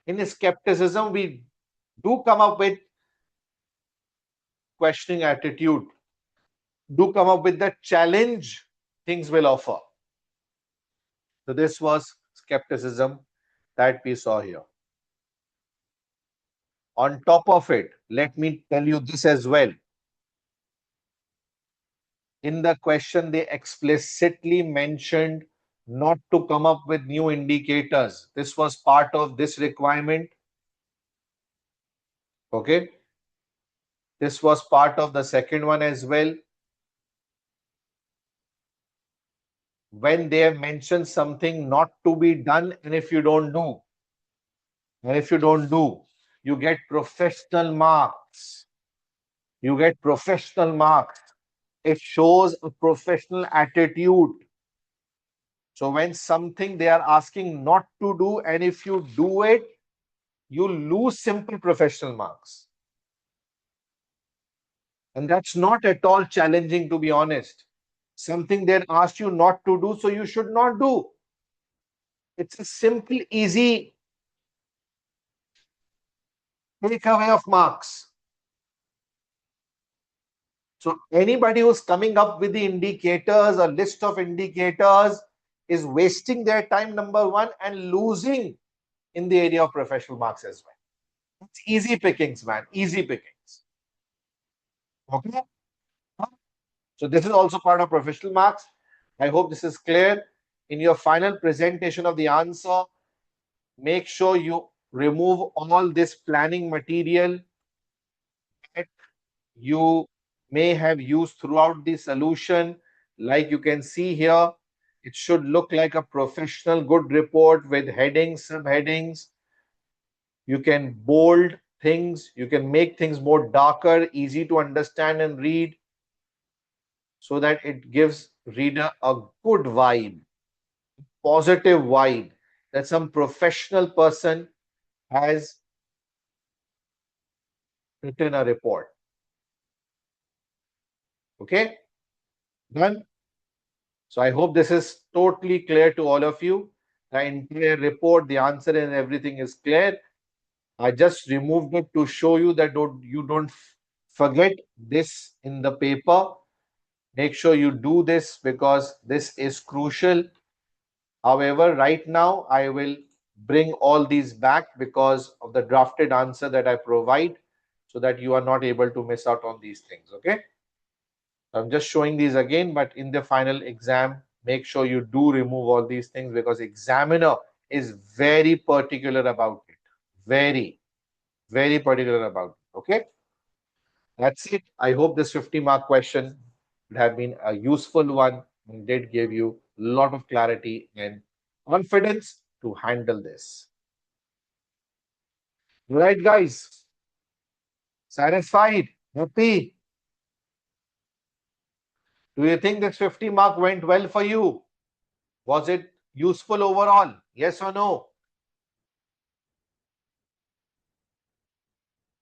[SPEAKER 1] In skepticism, we do come up with questioning attitude, do come up with the challenge things will offer. So this was skepticism that we saw here. On top of it, let me tell you this as well. In the question, they explicitly mentioned not to come up with new indicators. This was part of this requirement. Okay. This was part of the second one as well. When they have mentioned something not to be done, and if you don't do, you get professional marks. You get professional marks. It shows a professional attitude. So when something they are asking not to do, and if you do it, you lose simple professional marks. And that's not at all challenging, to be honest. Something they asked you not to do, so you should not do. It's a simple, easy takeaway of marks. So anybody who's coming up with the indicators, a list of indicators, is wasting their time, number one, and losing in the area of professional marks as well. It's easy pickings, man. Easy pickings. Okay. So this is also part of professional marks. I hope this is clear. In your final presentation of the answer, make sure you remove all this planning material that you may have used throughout the solution. Like you can see here, it should look like a professional good report with headings, subheadings. You can bold things, you can make things more darker, easy to understand and read, so that it gives reader a good vibe, positive vibe, that some professional person has written a report. Okay, done. So I hope this is totally clear to all of you. The entire report, the answer and everything is clear. I just removed it to show you that you don't forget this in the paper. Make sure you do this because this is crucial. However, right now I will bring all these back because of the drafted answer that I provide, so that you are not able to miss out on these things. Okay. I'm just showing these again, but in the final exam, make sure you do remove all these things because examiner is very particular about it. Very, very particular about it. Okay. That's it. I hope this 50-mark question would have been a useful one and did give you a lot of clarity and confidence to handle this. Right, guys? Satisfied? Happy? Do you think this 50-mark went well for you? Was it useful overall? Yes or no?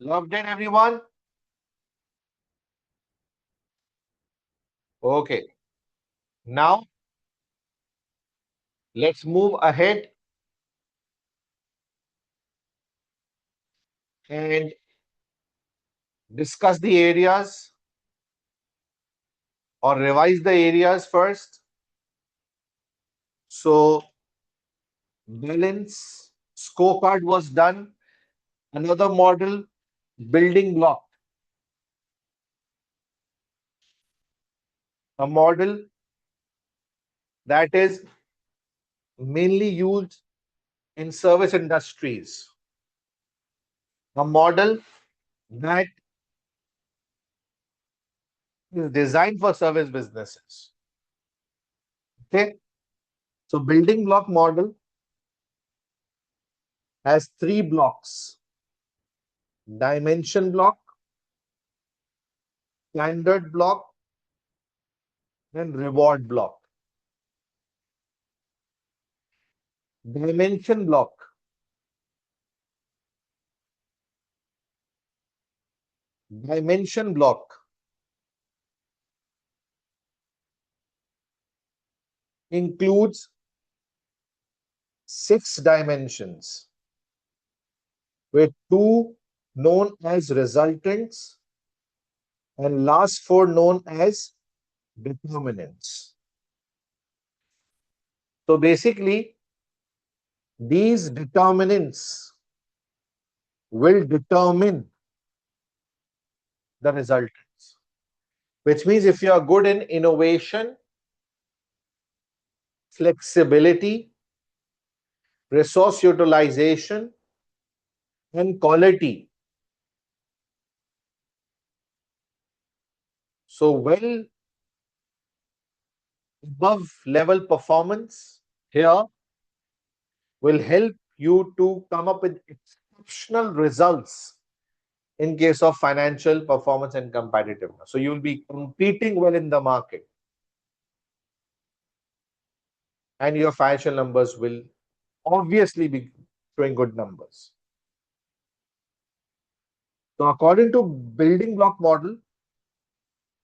[SPEAKER 1] Loved it, everyone? Okay. Now, let's move ahead and discuss the areas or revise the areas first. So, balance scorecard was done. Another model, building block. A model that is mainly used in service industries, a model that is designed for service businesses. Okay, so building block model has three blocks: dimension block, standard block, and reward block. Dimension block dimension block includes 6 dimensions, with two known as resultants and last four known as determinants. So basically, these determinants will determine the resultants, which means if you are good in innovation, flexibility, resource utilization, and quality, so well above level performance here will help you to come up with exceptional results in case of financial performance and competitiveness. So you will be competing well in the market and your financial numbers will obviously be showing good numbers. So according to building block model,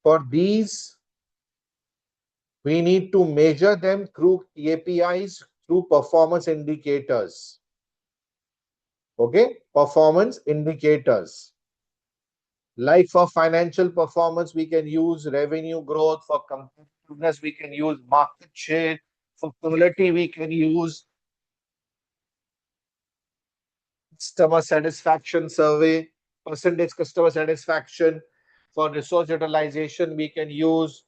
[SPEAKER 1] for these, we need to measure them through KPIs, through performance indicators. Okay, performance indicators. Like for financial performance, we can use revenue growth. For competitiveness, we can use market share. For quality, we can use customer satisfaction survey, percentage customer satisfaction. For resource utilization, we can use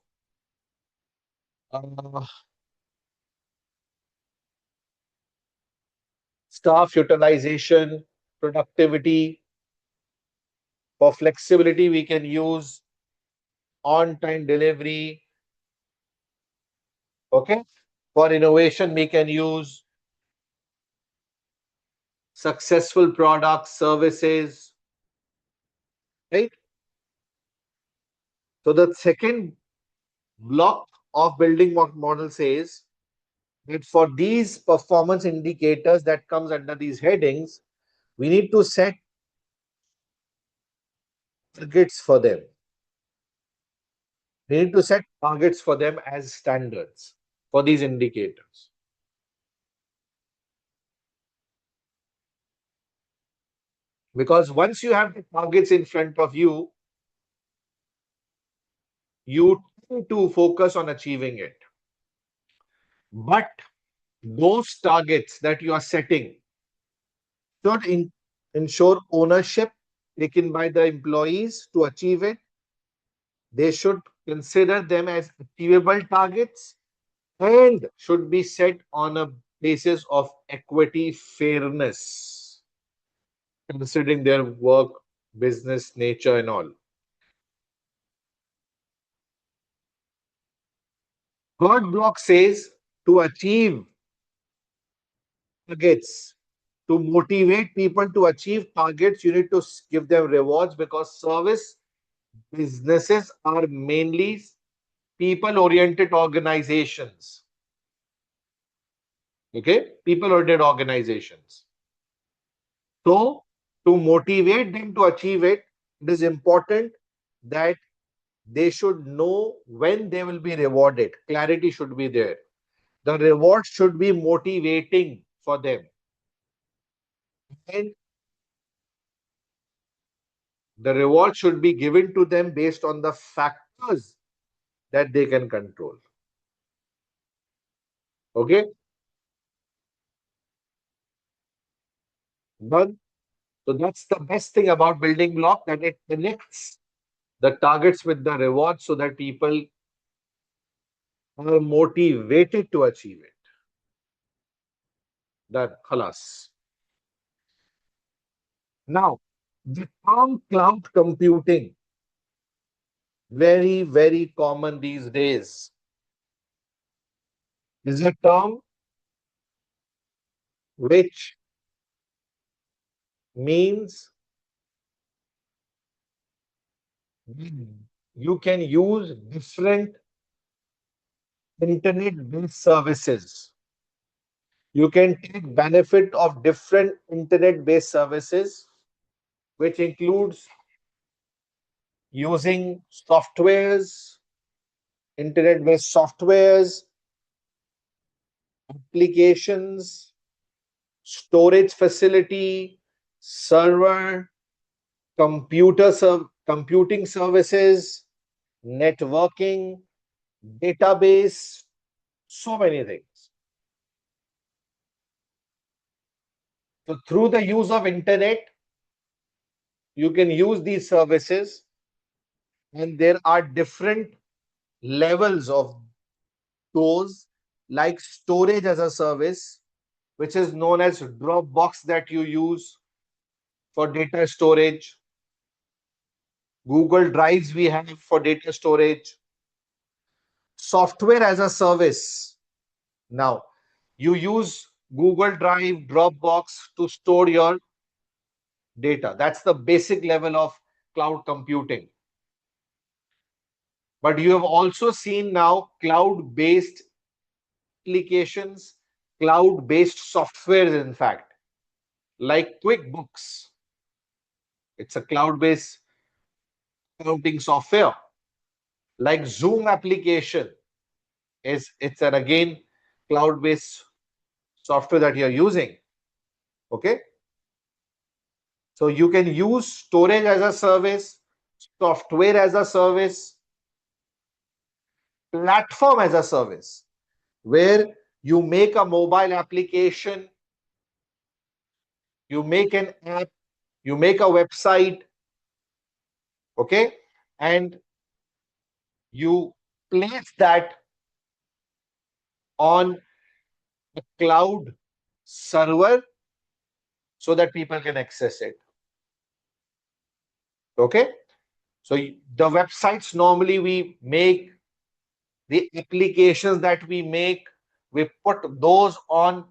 [SPEAKER 1] uh, staff utilization, productivity. For flexibility, we can use on-time delivery. Okay. For innovation, we can use successful products, services. Right. So the second block of building model says that for these performance indicators that comes under these headings, we need to set targets for them. We need to set targets for them as standards for these indicators. Because once you have the targets in front of you, you tend to focus on achieving it. But those targets that you are setting should ensure ownership taken by the employees to achieve it. They should consider them as achievable targets and should be set on a basis of equity fairness, considering their work, business nature, and all. Third block says to achieve targets, to motivate people to achieve targets, you need to give them rewards because service businesses are mainly people oriented organizations. Okay, people oriented organizations. So, to motivate them to achieve it, it is important that they should know when they will be rewarded. Clarity should be there. The reward should be motivating for them. And the reward should be given to them based on the factors that they can control. Okay? Done. So that's the best thing about building block, that it connects the targets with the rewards so that people are motivated to achieve it. Done. Khalas. Now, the term cloud computing, very, very common these days, is a term which means you can use different internet-based services. You can take benefit of different internet-based services, which includes using softwares, internet-based softwares, applications, storage facility, server, computing services, networking, database, so many things. So through the use of internet, you can use these services, and there are different levels of those, like storage as a service, which is known as Dropbox that you use for data storage. Google Drives we have for data storage. Software as a service. Now, you use Google Drive, Dropbox to store your data. That's the basic level of cloud computing. But you have also seen now cloud-based applications, cloud-based softwares, in fact, like QuickBooks. It's a cloud-based accounting software. Like Zoom application, it's an again cloud-based software that you're using. Okay. So you can use storage as a service, software as a service, platform as a service, where you make a mobile application, you make an app, you make a website, okay, and you place that on a cloud server so that people can access it. Okay. So the websites normally we make, the applications that we put those on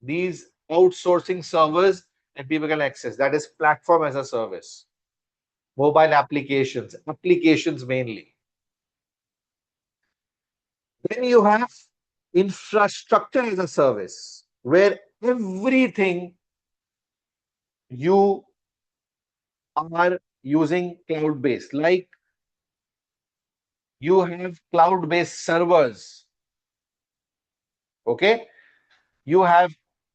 [SPEAKER 1] these outsourcing servers and people can access. That is platform as a service. Mobile applications mainly. Then you have infrastructure as a service, where everything you are using cloud-based. Like you have cloud-based servers, okay? You have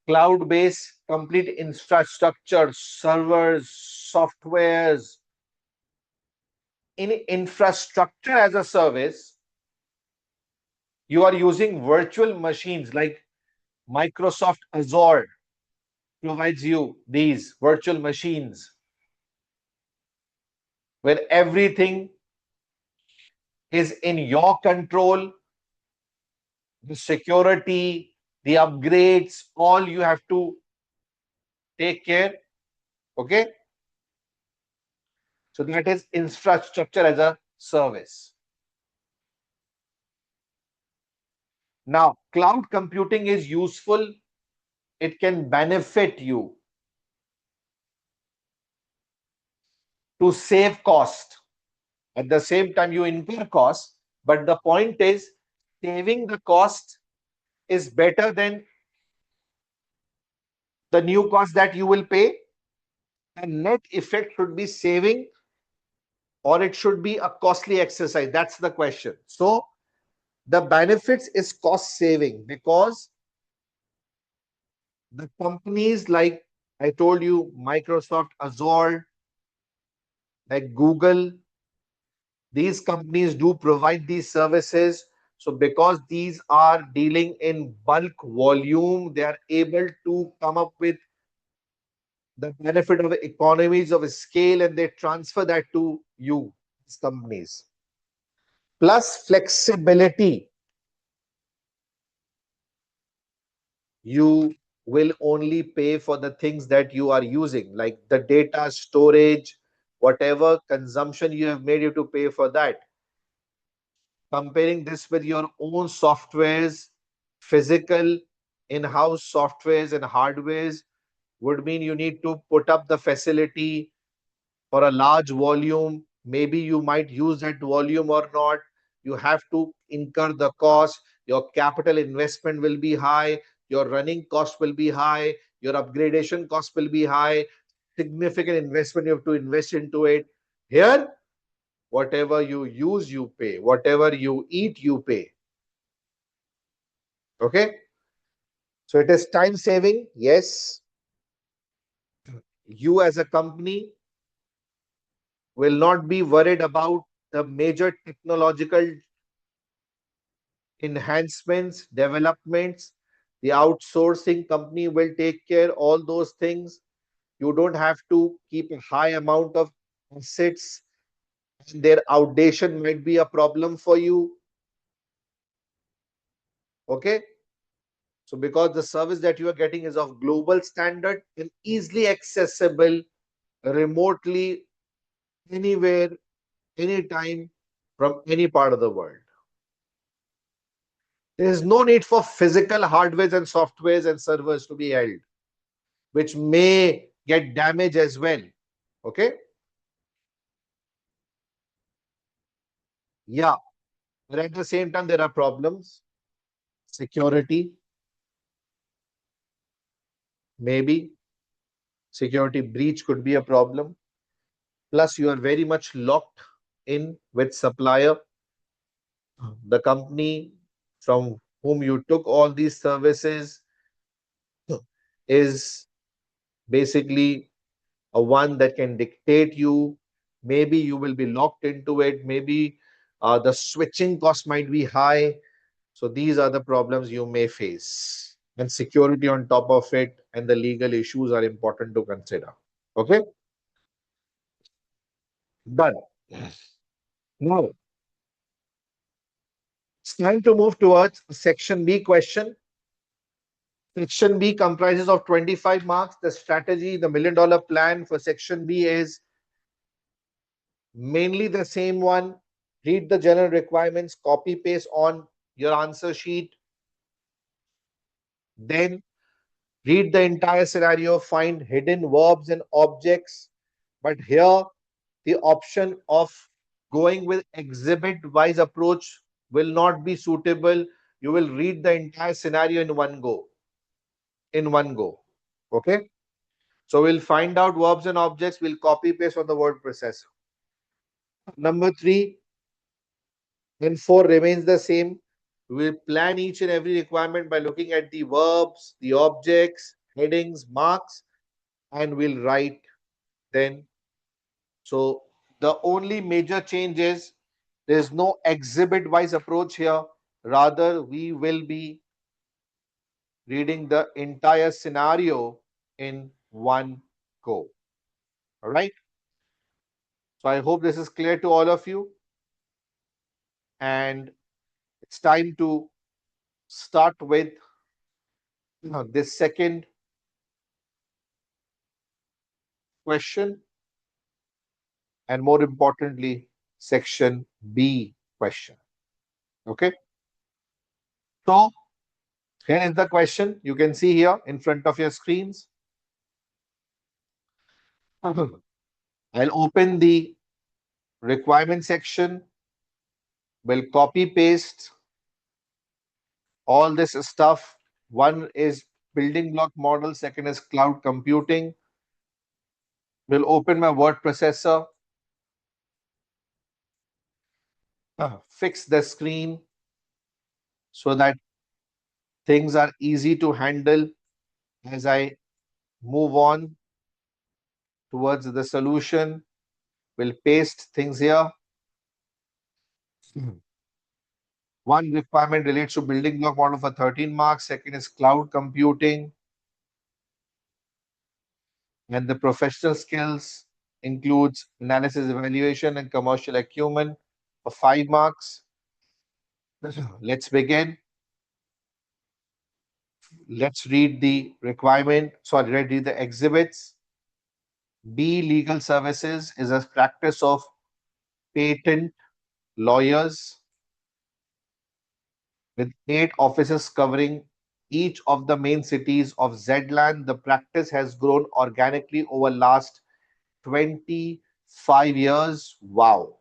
[SPEAKER 1] cloud-based complete infrastructure, servers, softwares. In infrastructure as a service, you are using virtual machines like Microsoft Azure provides you these virtual machines where everything is in your control, the security, the upgrades, all you have to take care. Okay. So that is infrastructure as a service. Now, cloud computing is useful. It can benefit you to save cost. At the same time, you incur cost, but the point is saving the cost is better than the new cost that you will pay. And net effect should be saving, or it should be a costly exercise. That's the question. So the benefits is cost saving, because the companies like I told you, Microsoft Azure, like Google, these companies do provide these services. So because these are dealing in bulk volume, they are able to come up with the benefit of economies of scale, and they transfer that to you, these companies. Plus flexibility. You will only pay for the things that you are using, like the data storage, whatever consumption you have made, you have to pay for that. Comparing this with your own softwares, physical in-house softwares and hardwares would mean you need to put up the facility for a large volume. Maybe you might use that volume or not. You have to incur the cost. Your capital investment will be high. Your running cost will be high. Your upgradation cost will be high. Significant investment you have to invest into it. Here, whatever you use, you pay. Whatever you eat, you pay. Okay? So it is time saving. Yes. You as a company will not be worried about the major technological enhancements, developments. The outsourcing company will take care all those things. You don't have to keep a high amount of assets. Their outdated might be a problem for you. Okay. So because the service that you are getting is of global standard and easily accessible remotely, anywhere, anytime, from any part of the world. There is no need for physical hardware and softwares and servers to be held, which may get damaged as well. Okay. Yeah. But at the same time, there are problems. Security, maybe. Security breach could be a problem. Plus, you are very much locked in with supplier. The company from whom you took all these services is basically a one that can dictate you. Maybe you will be locked into it. Maybe the switching cost might be high. So these are the problems you may face. And security on top of it and the legal issues are important to consider. Okay, done. Now, it's time to move towards Section B question. Section B comprises of 25 marks. The strategy, the $1 million plan for Section B is mainly the same one. Read the general requirements, copy paste on your answer sheet. Then read the entire scenario, find hidden verbs and objects. But here, the option of going with exhibit-wise approach will not be suitable. You will read the entire scenario in one go. In one go. Okay? So we'll find out verbs and objects. We'll copy paste on the word processor. Number 3 and 4 remains the same. We'll plan each and every requirement by looking at the verbs, the objects, headings, marks, and we'll write then. So the only major change is there's no exhibit-wise approach here. Rather, we will be reading the entire scenario in one go. All right. So I hope this is clear to all of you. And it's time to start with this second question, and more importantly, section B question. Okay. So here is the question. You can see here in front of your screens. I'll open the requirement section. We'll copy paste all this stuff. One is building block model, second is cloud computing. We'll open my word processor, fix the screen so that things are easy to handle as I move on towards the solution. We'll paste things here. One requirement relates to building block model for 13 marks. Second is cloud computing. And the professional skills includes analysis, evaluation, and commercial acumen for 5 marks. Let's begin. let's read the requirement. Sorry, let's read the exhibits. B legal services is a practice of patent lawyers with 8 offices covering each of the main cities of Zland. The practice has grown organically over last 25 years. Wow.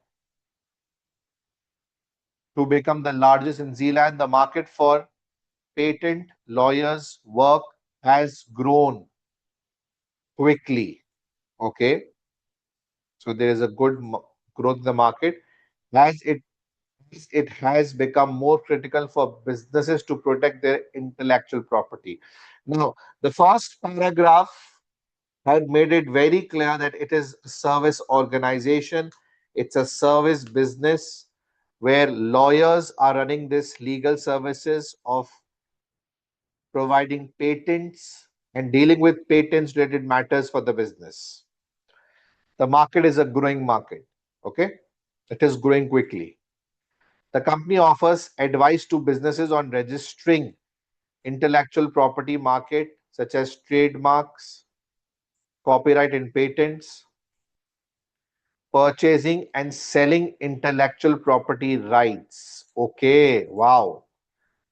[SPEAKER 1] To become the largest in Zealand, the market for patent lawyers' work has grown quickly. Okay. So there is a good growth in the market as it has become more critical for businesses to protect their intellectual property. Now, the first paragraph had made it very clear that it is a service organization, it's a service business where lawyers are running this legal services of providing patents and dealing with patents related matters for the business. The market is a growing market. Okay. It is growing quickly. The company offers advice to businesses on registering intellectual property market such as trademarks, copyright and patents, purchasing and selling intellectual property rights. Okay, wow.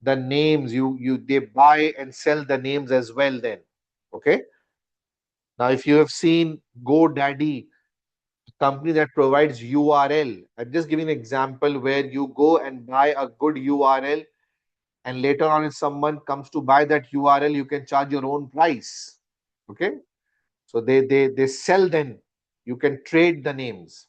[SPEAKER 1] The names you they buy and sell the names as well then. Okay. Now if you have seen GoDaddy, company that provides URL. I'm just giving an example where you go and buy a good URL, and later on, if someone comes to buy that URL, you can charge your own price. Okay, so they sell then. You can trade the names.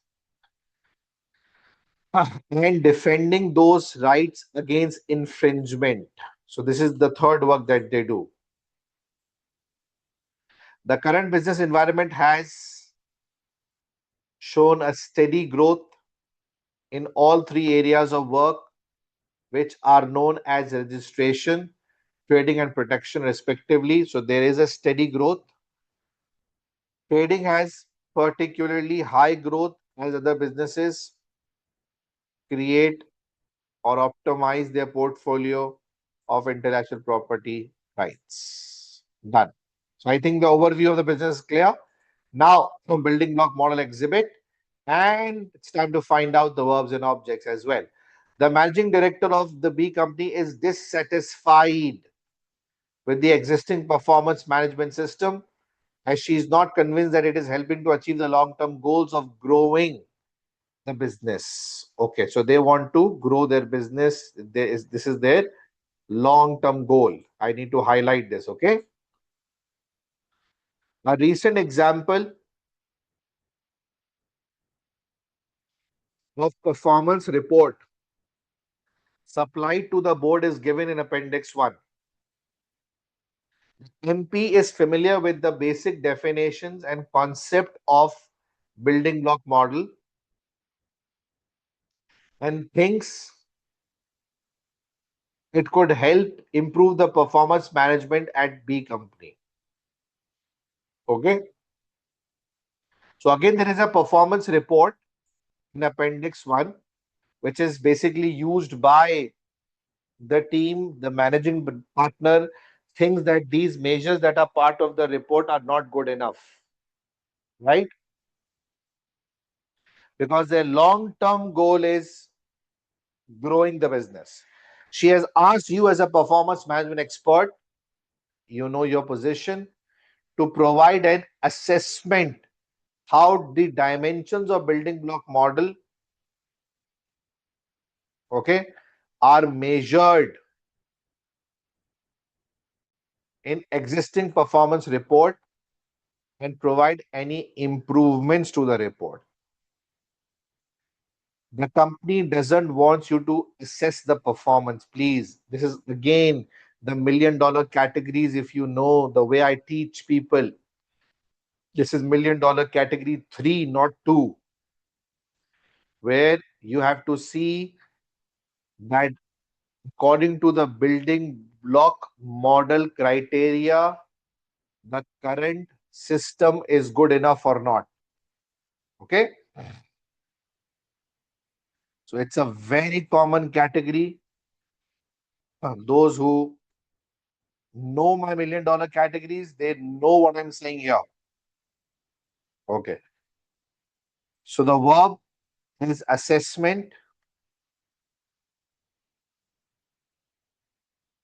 [SPEAKER 1] And defending those rights against infringement. So this is the third work that they do. The current business environment has shown a steady growth in all three areas of work, which are known as registration, trading, and protection, respectively. So there is a steady growth. Trading has particularly high growth as other businesses create or optimize their portfolio of intellectual property rights. Done. So I think the overview of the business is clear. Now, building block model exhibit, and it's time to find out the verbs and objects as well. The managing director of the B company is dissatisfied with the existing performance management system as she is not convinced that it is helping to achieve the long-term goals of growing the business. Okay, so they want to grow their business. This is their long-term goal. I need to highlight this. Okay, a recent example of performance report supplied to the board is given in Appendix 1. MP is familiar with the basic definitions and concept of building block model and thinks it could help improve the performance management at B company. Okay. So again, there is a performance report in Appendix 1, which is basically used by the team, the managing partner, thinks that these measures that are part of the report are not good enough, right? Because their long-term goal is growing the business. She has asked you as a performance management expert, you know your position, to provide an assessment how the dimensions of building block model, okay, are measured in existing performance report and provide any improvements to the report. The company doesn't want you to assess the performance, please. This is again the $1 million categories. If you know the way I teach people, this is $1 million category 3, not 2, where you have to see that according to the building block model criteria, the current system is good enough or not. Okay. So it's a very common category. Those who know my $1 million categories, they know what I'm saying here. Okay. So the verb is assessment.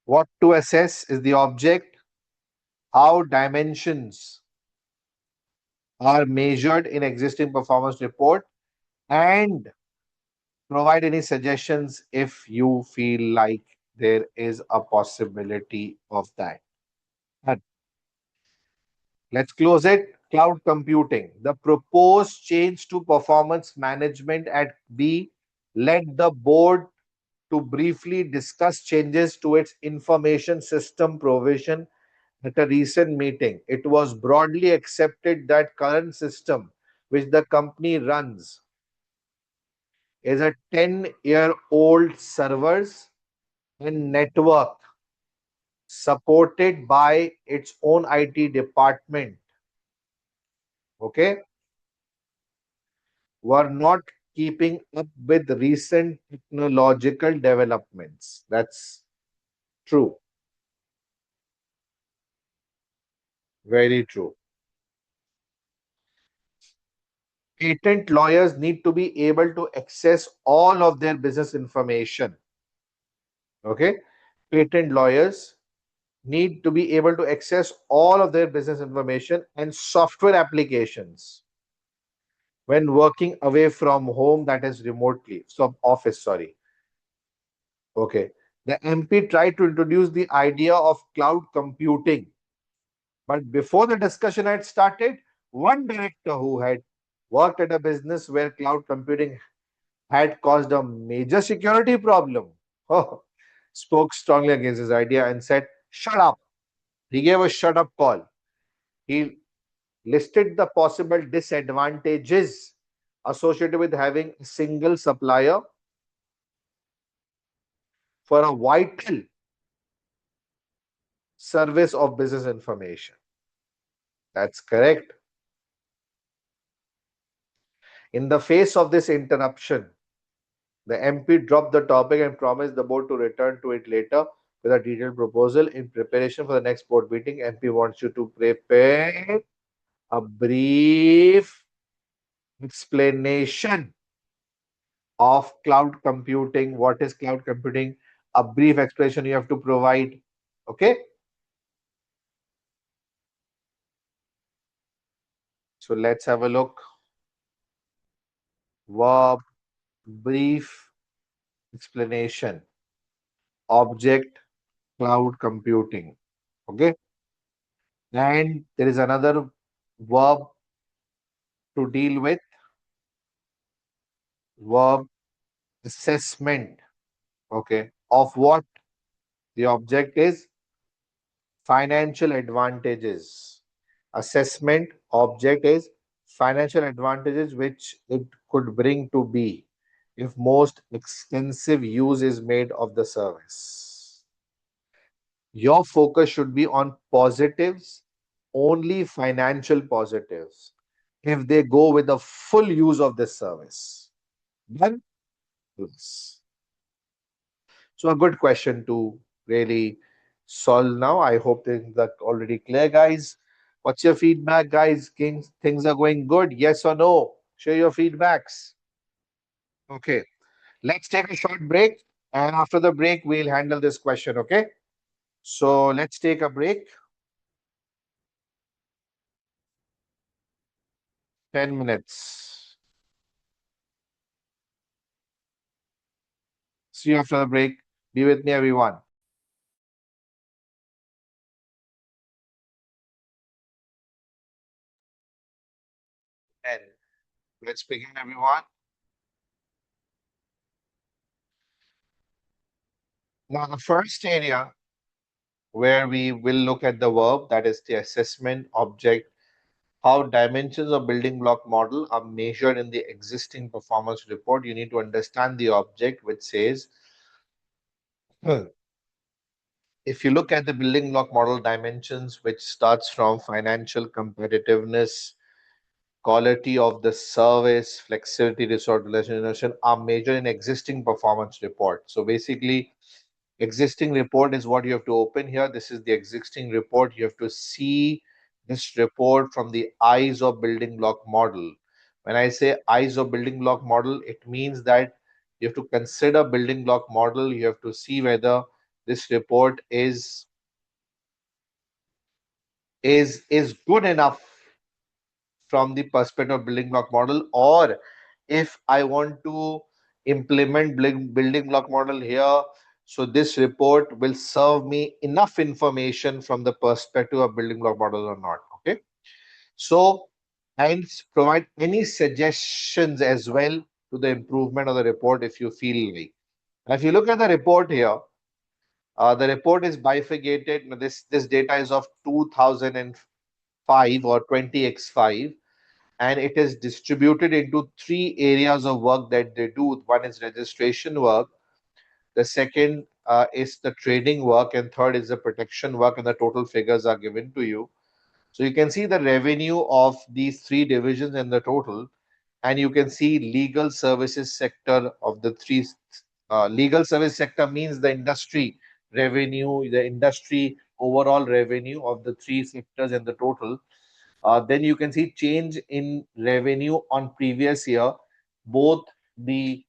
[SPEAKER 1] What to assess is the object. How dimensions are measured in existing performance report, and provide any suggestions if you feel like there is a possibility of that. And let's close it. Cloud computing. The proposed change to performance management at B led the board to briefly discuss changes to its information system provision at a recent meeting. It was broadly accepted that current system, which the company runs, is a 10-year-old servers and network supported by its own IT department, okay, were not keeping up with recent technological developments. That's true. Very true. Patent lawyers need to be able to access all of their business information. Okay. Patent lawyers need to be able to access all of their business information and software applications when working away from home, that is remotely, so office, sorry. Okay. The MP tried to introduce the idea of cloud computing, but before the discussion had started, one director who had worked at a business where cloud computing had caused a major security problem spoke strongly against his idea and said, "Shut up." He gave a shut up call. He listed the possible disadvantages associated with having a single supplier for a vital service of business information. That's correct. In the face of this interruption, the MP dropped the topic and promised the board to return to it later with a detailed proposal. In preparation for the next board meeting, MP wants you to prepare a brief explanation of cloud computing. What is cloud computing? A brief explanation you have to provide. Okay. So let's have a look. Verb, brief explanation, object, cloud computing. Okay. And there is another verb to deal with, verb assessment. Okay. Of what? The object is financial advantages. Assessment object is financial advantages which it could bring to be if most extensive use is made of the service. Your focus should be on positives, only financial positives, if they go with the full use of this service. Then, yes. So, a good question to really solve now. I hope things are already clear, guys. What's your feedback, guys? Things are going good? Yes or no? Share your feedbacks. Okay, let's take a short break. And after the break, we'll handle this question. Okay, so let's take a break. 10 minutes. See you after the break. Be with me, everyone. And let's begin, everyone. Now, the first area where we will look at the verb, that is the assessment object, how dimensions of building block model are measured in the existing performance report. You need to understand the object, which says, if you look at the building block model dimensions, which starts from financial competitiveness, quality of the service, flexibility, resource utilization, are measured in existing performance report. So basically, Existing report is what you have to open here. This is the existing report. You have to see this report from the eyes of building block model. When I say eyes of building block model, it means that you have to consider building block model. You have to see whether this report is good enough from the perspective of building block model, or if I want to implement building block model here, so this report will serve me enough information from the perspective of building block model or not. Okay. So, and provide any suggestions as well to the improvement of the report if you feel like. Now, if you look at the report here, the report is bifurcated. Now, this data is of 2005 or 20x5, and it is distributed into three areas of work that they do. One is registration work, the second is the trading work, and third is the protection work, and the total figures are given to you. So you can see the revenue of these three divisions and the total, and you can see legal services sector of the three. Legal service sector means the industry revenue, the industry overall revenue of the three sectors and the total. Then you can see change in revenue on previous year, both the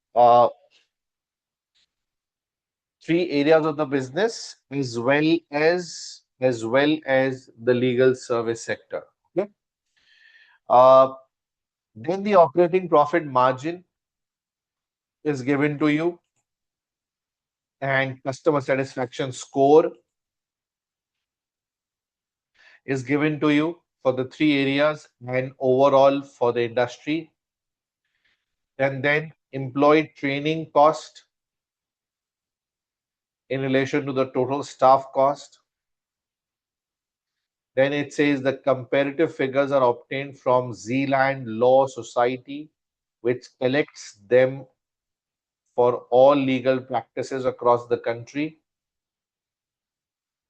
[SPEAKER 1] three areas of the business as well as the legal service sector. Okay. Uh, then the operating profit margin is given to you, and customer satisfaction score is given to you for the three areas and overall for the industry. And then employee training cost in relation to the total staff cost. Then it says the comparative figures are obtained from Zealand Law Society, which collects them for all legal practices across the country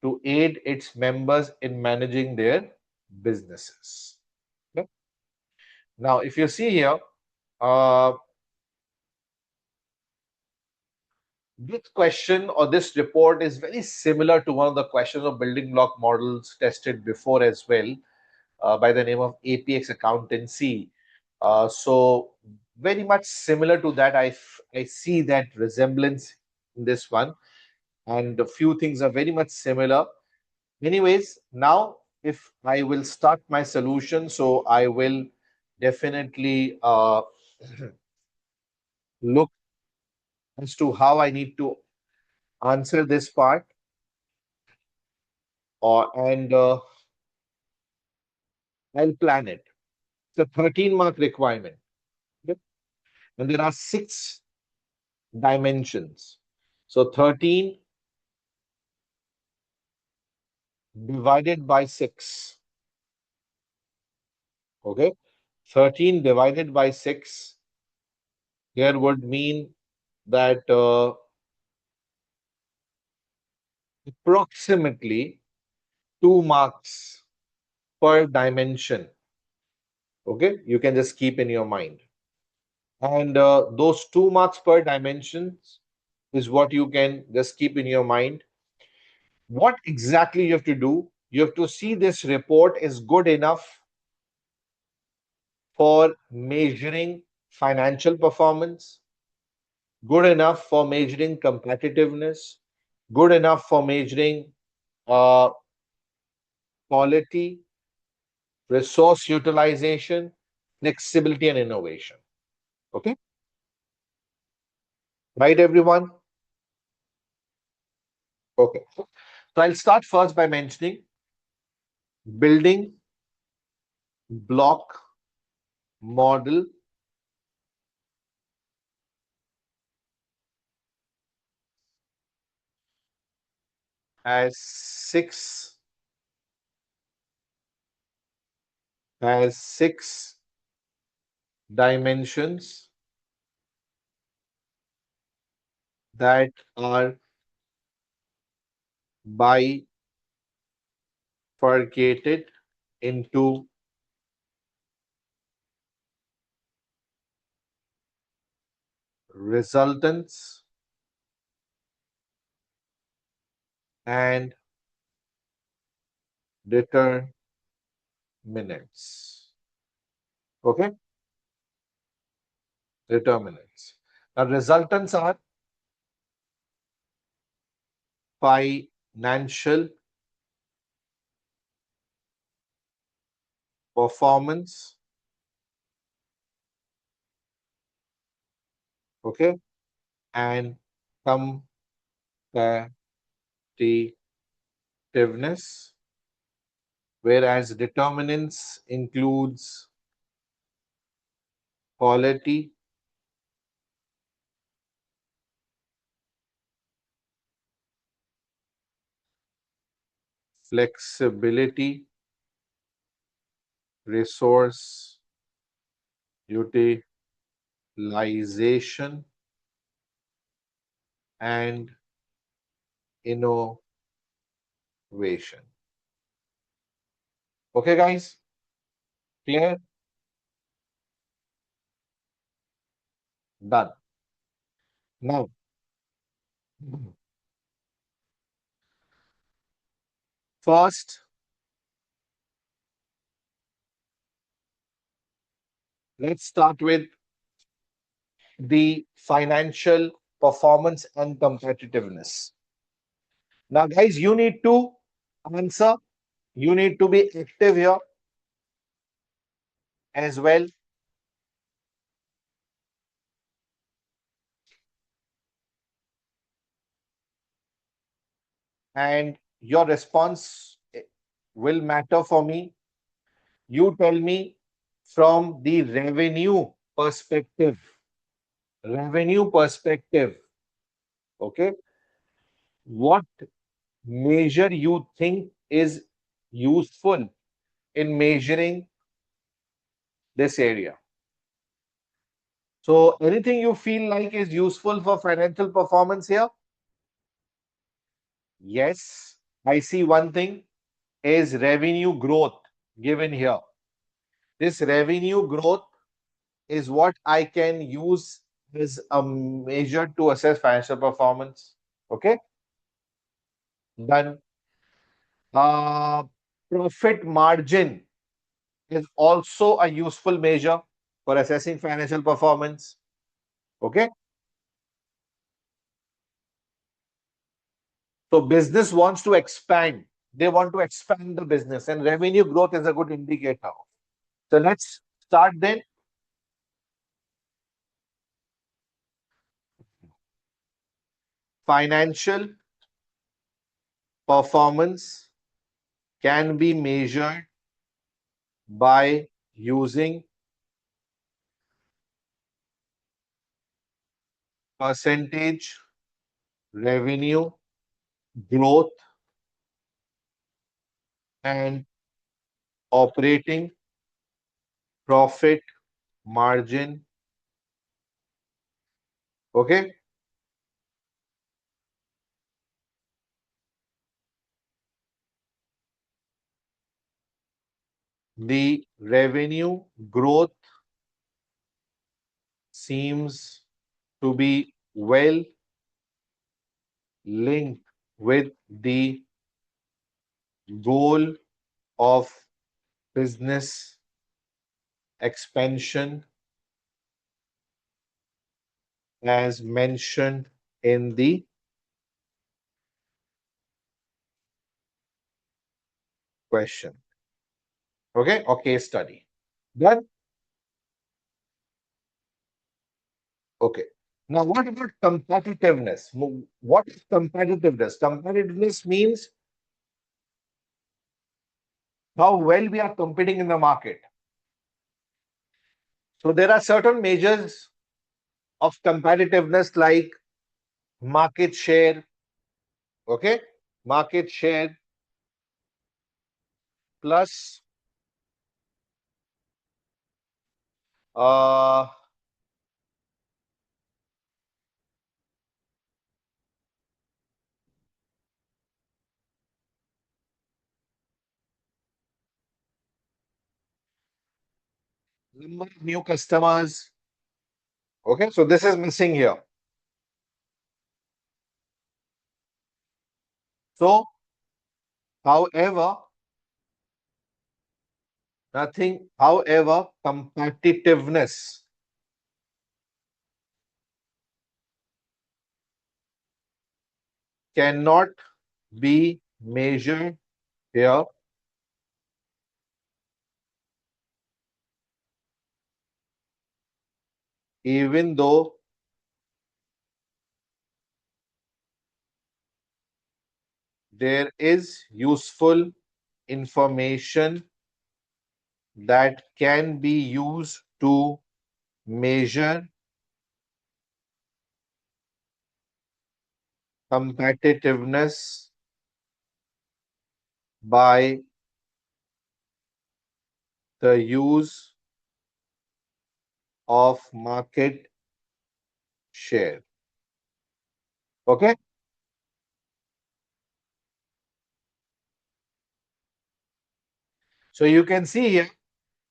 [SPEAKER 1] to aid its members in managing their businesses. Okay. Now, if you see here, uh, this question or this report is very similar to one of the questions of building block models tested before as well, by the name of APX accountancy. So very much similar to that. I see that resemblance in this one, and a few things are very much similar. Anyways, now if I will start my solution, so I will definitely look as to how I need to answer this part, or and I'll plan it. It's a 13-mark requirement. Okay? And there are six dimensions. So 13 divided by 6. Okay. 13 divided by 6 here would mean that approximately 2 marks per dimension. Okay. You can just keep in your mind. And those 2 marks per dimensions is what you can just keep in your mind. What exactly you have to do? You have to see this report is good enough for measuring financial performance, good enough for measuring competitiveness, good enough for measuring uh, quality, resource utilization, flexibility, and innovation. Okay, right, everyone? Okay, so I'll start first by mentioning building block model as six dimensions that are bifurcated into resultants, and determinants. Okay, determinants. Now, resultants are financial performance, okay, and competitiveness, whereas determinants includes quality, flexibility, resource utilization, and innovation. Okay, guys, clear? Done. Now, first, let's start with the financial performance and competitiveness. Now, guys, you need to answer, you need to be active here as well. And your response will matter for me. You tell me from the revenue perspective, okay, what measure you think is useful in measuring this area. So anything you feel like is useful for financial performance here? Yes, I see one thing is revenue growth given here. This revenue growth is what I can use as a measure to assess financial performance. Okay, then profit margin is also a useful measure for assessing financial performance. Okay, so business wants to expand. They want to expand the business, and revenue growth is a good indicator. So let's start then. Financial performance can be measured by using percentage revenue growth and operating profit margin. Okay, the revenue growth seems to be well linked with the goal of business expansion as mentioned in the question. Okay, or case study. Done? Okay. Now, what about competitiveness? What is competitiveness? Competitiveness means how well we are competing in the market. So, there are certain measures of competitiveness like market share, okay? Market share plus uh, number of new customers. Okay, so this is missing here. So, however, competitiveness cannot be measured here, even though there is useful information that can be used to measure competitiveness by the use of market share. Okay, so you can see here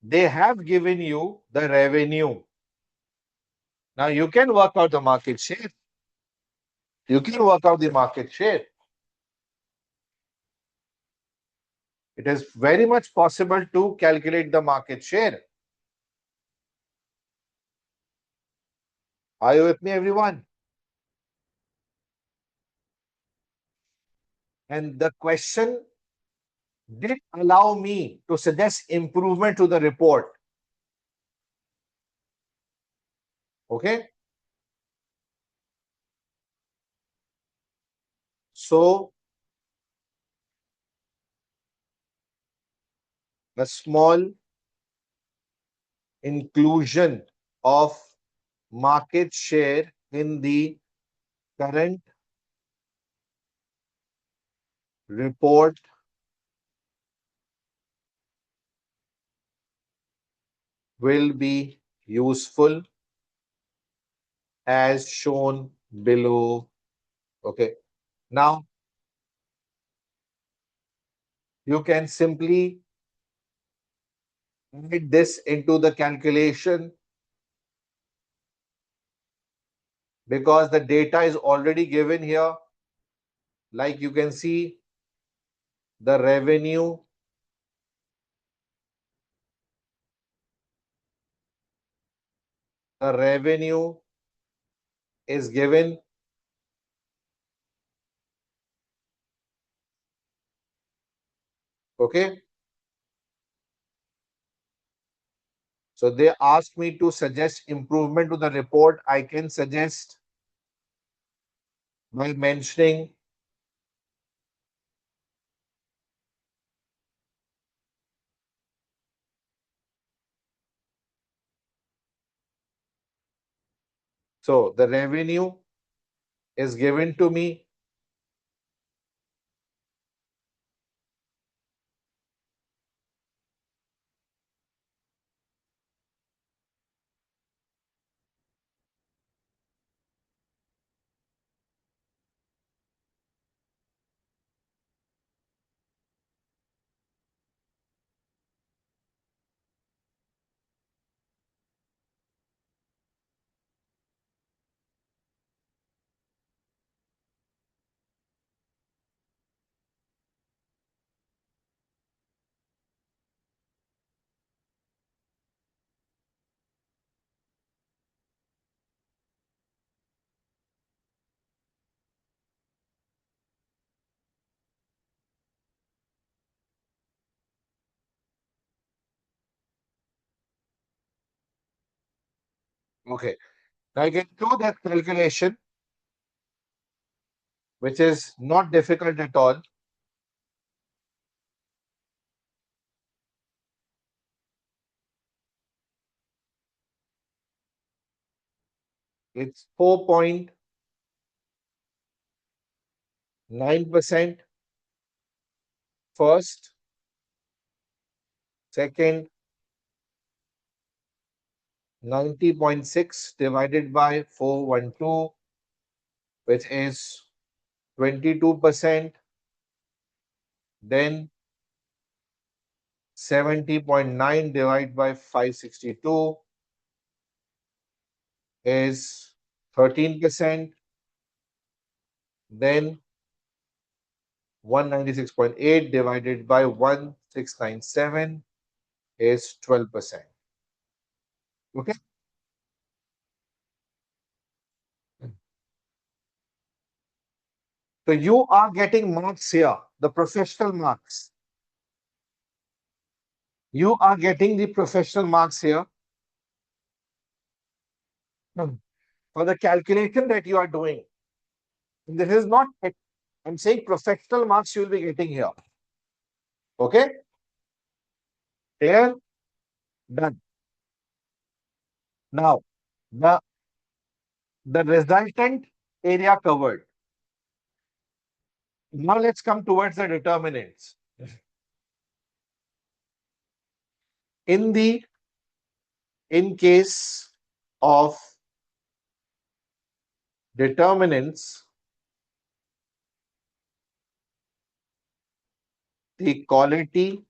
[SPEAKER 1] they have given you the revenue. Now you can work out the market share. You can work out the market share. It is very much possible to calculate the market share. Are you with me, everyone? And the question did allow me to suggest improvement to the report. Okay. So a small inclusion of market share in the current report will be useful as shown below. Okay. Now you can simply add this into the calculation because the data is already given here. Like you can see, the revenue is given. Okay. So they asked me to suggest improvement to the report. I can suggest by mentioning so the revenue is given to me. Okay. Now I can do that calculation, which is not difficult at all. It's 4.9% first, second 90.6 divided by 412, which is 22%, then 70.9 divided by 562 is 13%, then 196.8 divided by 1697 is 12%. Okay. So you are getting marks here, the professional marks. You are getting the professional marks here for the calculation that you are doing. This is not, I'm saying professional marks you will be getting here. Okay? Clear? Done. Now, the, the resultant area covered. Now let's come towards the determinants. In in case of determinants, the quality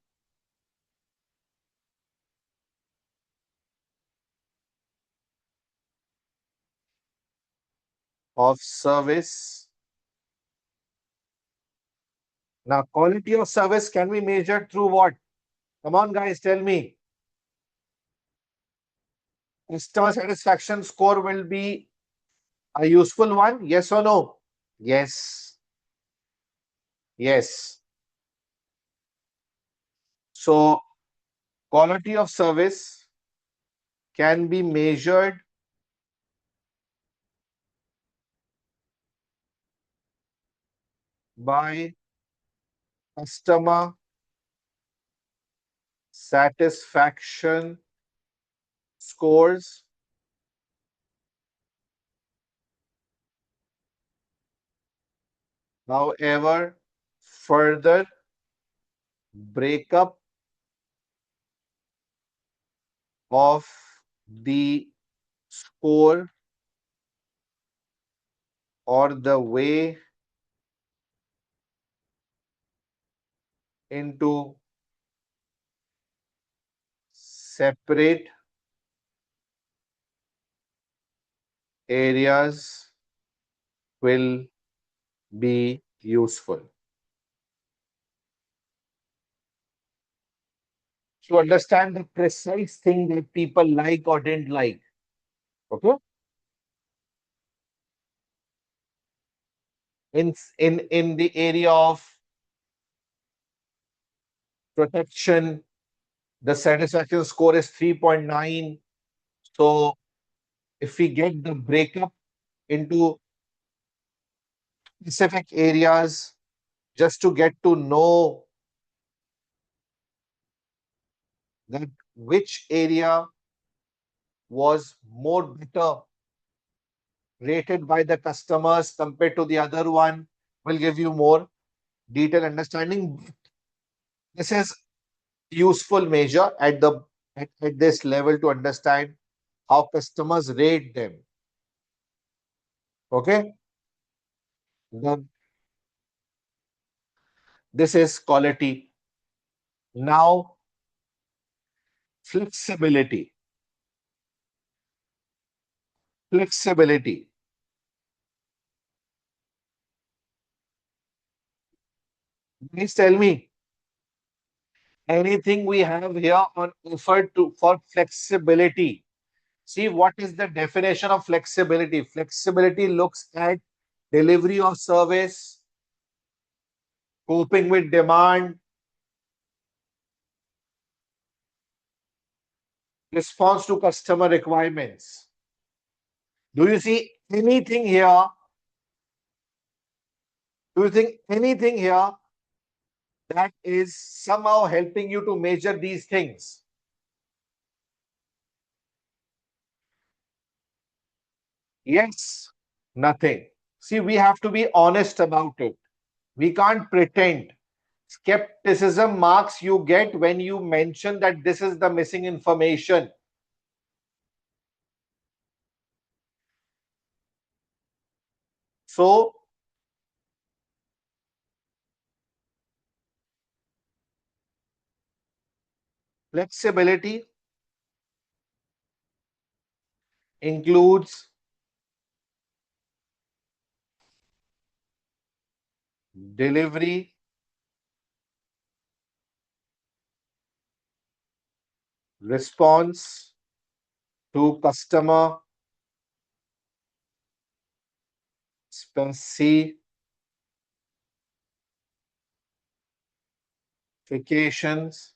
[SPEAKER 1] of service. Now, quality of service can be measured through what? Come on, guys, tell me. Customer satisfaction score will be a useful one? Yes or no? Yes. Yes. So, quality of service can be measured by customer satisfaction scores. However, further breakup of the score or the way into separate areas will be useful. To understand the precise thing that people like or didn't like. Okay. In the area of protection, the satisfaction score is 3.9. So if we get the breakup into specific areas just to get to know that which area was more better rated by the customers compared to the other one will give you more detailed understanding. This is useful measure at this level to understand how customers rate them. Okay. Then this is quality. Now flexibility. Flexibility. Please tell me anything we have here on offer to for flexibility. See what is the definition of flexibility. Flexibility looks at delivery of service, coping with demand, response to customer requirements. Do you see anything here? Do you think anything here that is somehow helping you to measure these things? Yes, nothing. See, we have to be honest about it. We can't pretend. Skepticism marks you get when you mention that this is the missing information. So, flexibility includes delivery response to customer specifications,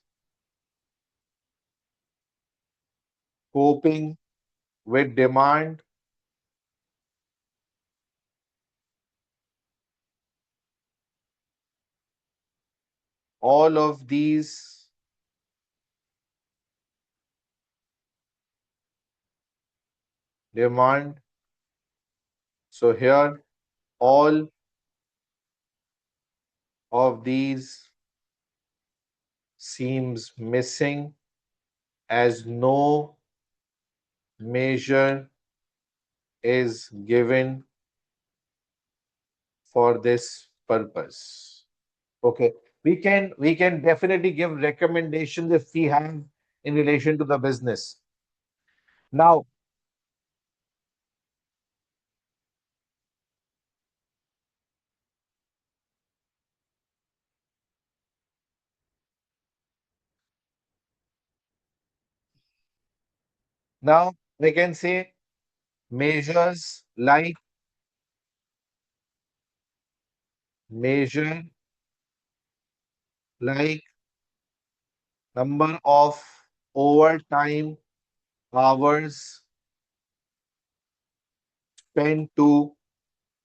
[SPEAKER 1] coping with demand, all of these demand. So here, all of these seems missing as no measure is given for this purpose. Okay. We can definitely give recommendations if we have in relation to the business. Now, now we can say measures like measure like number of overtime hours spent to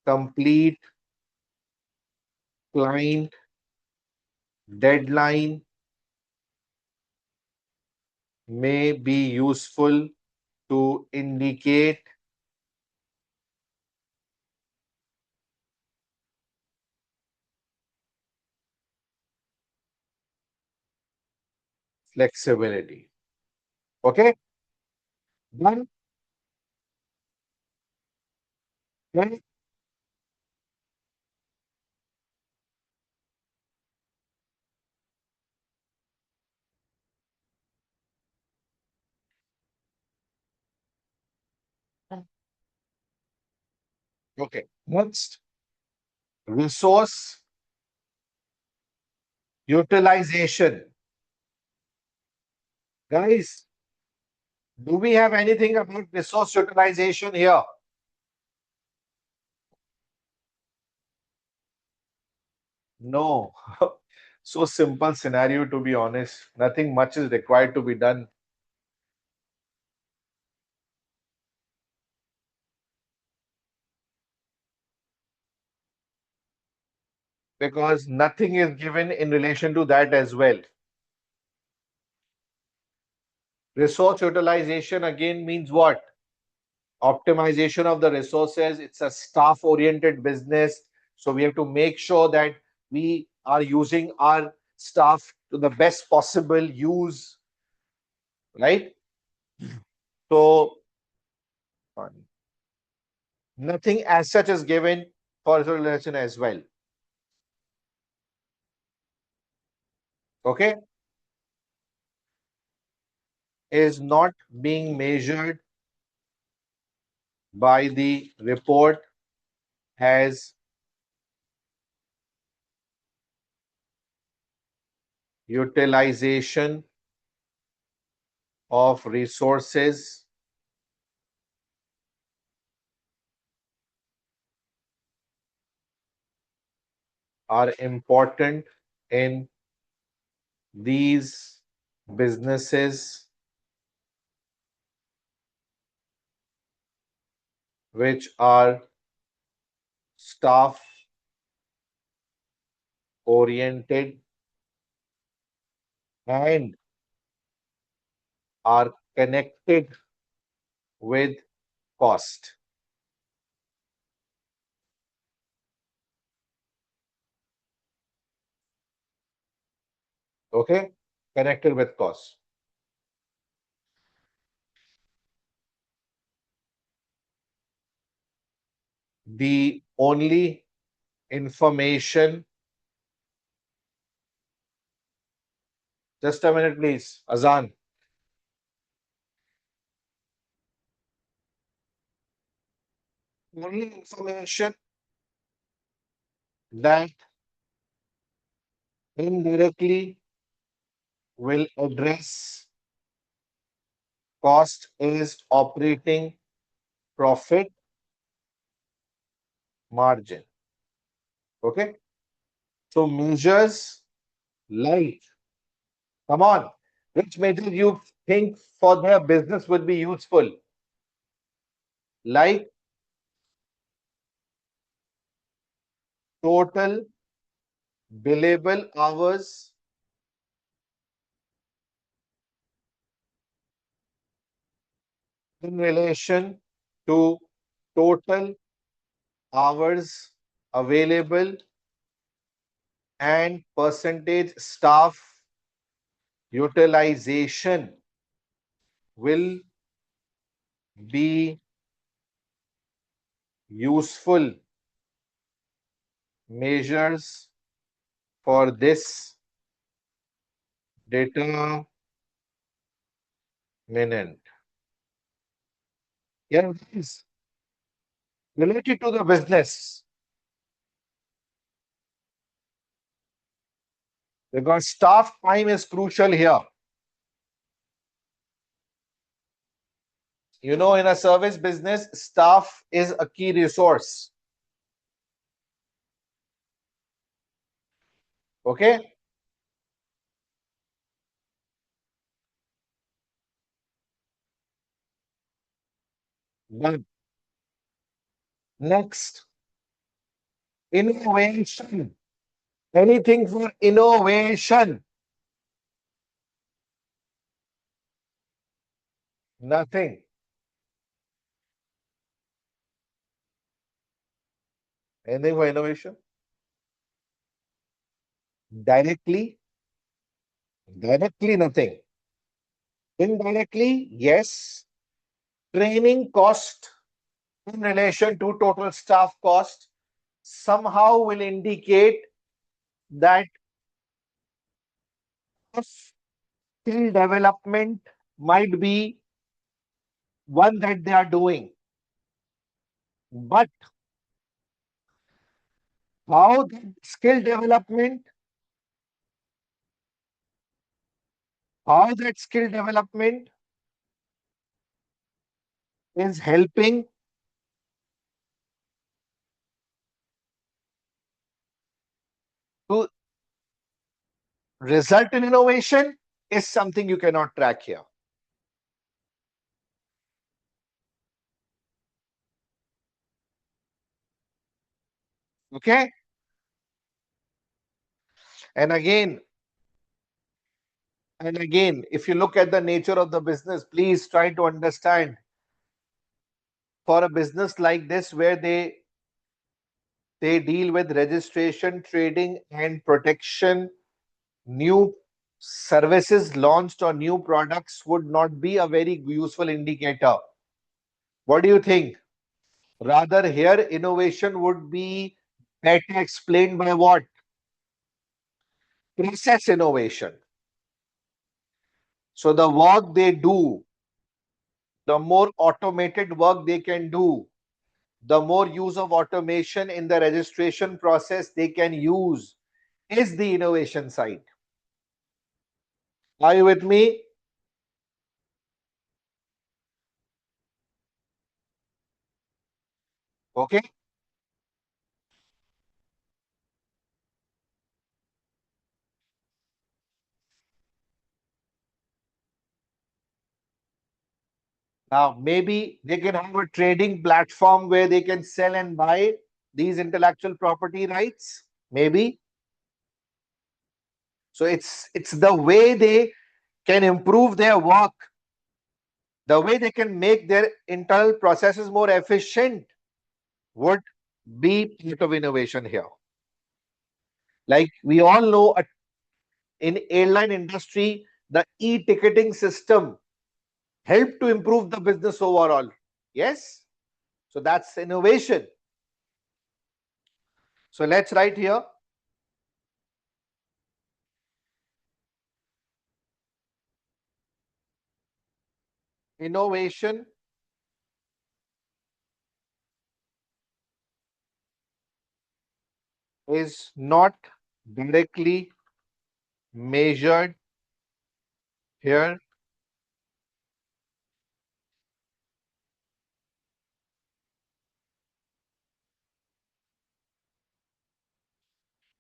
[SPEAKER 1] complete client deadline may be useful to indicate flexibility. Okay, done. Right? Okay, next, resource utilization. Guys, do we have anything about resource utilization here? No. So simple scenario, to be honest. Nothing much is required to be done because nothing is given in relation to that as well. Resource utilization again means what? Optimization of the resources. It's a staff oriented business. So we have to make sure that we are using our staff to the best possible use, right? So nothing as such is given for utilization as well. Okay? Is not being measured by the report as utilization of resources are important in these businesses which are staff oriented and are connected with cost. Okay? Connected with cost. The only information, just a minute, please. Azan. Only information that indirectly will address Cost is operating profit margin. Okay. So measures like, come on, which measures you think for their business would be useful? Like total billable hours in relation to total hours available and percentage staff utilization will be useful measures for this determinant. Yeah, it is related to the business because staff time is crucial here. You know, in a service business, staff is a key resource. Okay. Then next, innovation. Anything for innovation? Nothing. Anything for innovation? Directly? Directly, nothing. Indirectly, yes. Training cost in relation to total staff cost somehow will indicate that skill development might be one that they are doing. But how that skill development, how that skill development is helping to result in innovation is something you cannot track here. Okay. And again, if you look at the nature of the business, please try to understand for a business like this where they deal with registration, trading, and protection, new services launched or new products would not be a very useful indicator. What do you think? Rather, here innovation would be better explained by what? Process innovation. So the work they do, the more automated work they can do, the more use of automation in the registration process they can use is the innovation side. Are you with me? Okay. Now, maybe they can have a trading platform where they can sell and buy these intellectual property rights. Maybe. So it's the way they can improve their work, the way they can make their internal processes more efficient would be part of innovation here. Like we all know, in airline industry, the e-ticketing system helped to improve the business overall. Yes. So that's innovation. So let's write here. Innovation is not directly measured here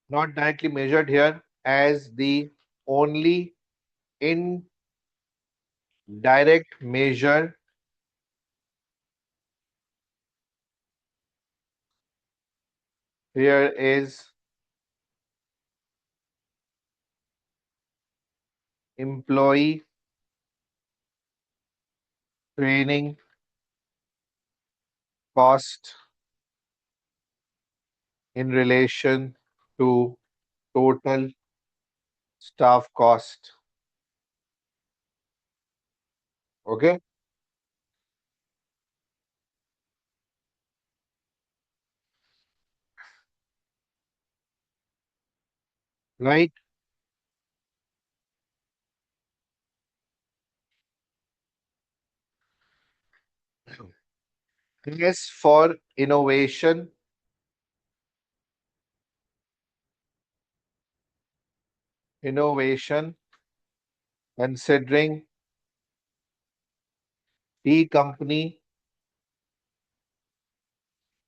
[SPEAKER 1] not directly measured here as the only indirect measure here is employee training cost in relation to total staff cost. Okay, right? Yes, for innovation, considering the company,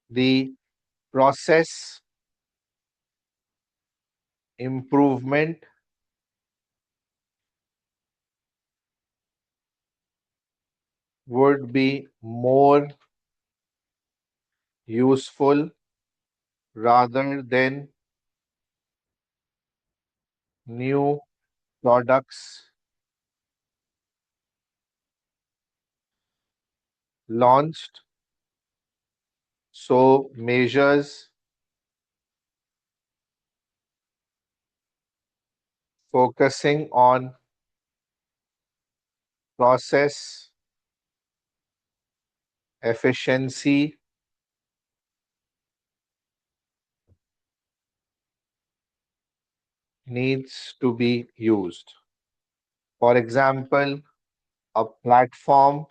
[SPEAKER 1] the process improvement would be more useful rather than new products launched. So, measures focusing on process efficiency needs to be used. For example, a platform,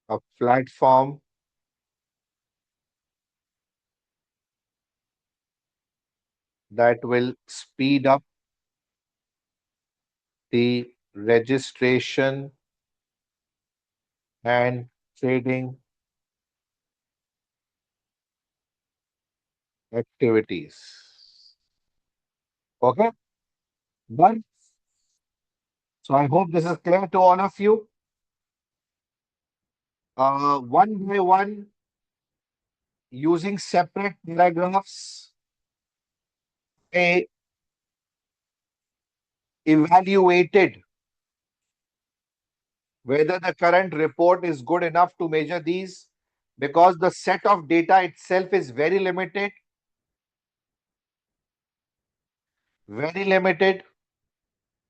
[SPEAKER 1] a platform that will speed up the registration and trading activities. Okay, done. So I hope this is clear to all of you. One by one, using separate paragraphs, a evaluated whether the current report is good enough to measure these because the set of data itself is very limited,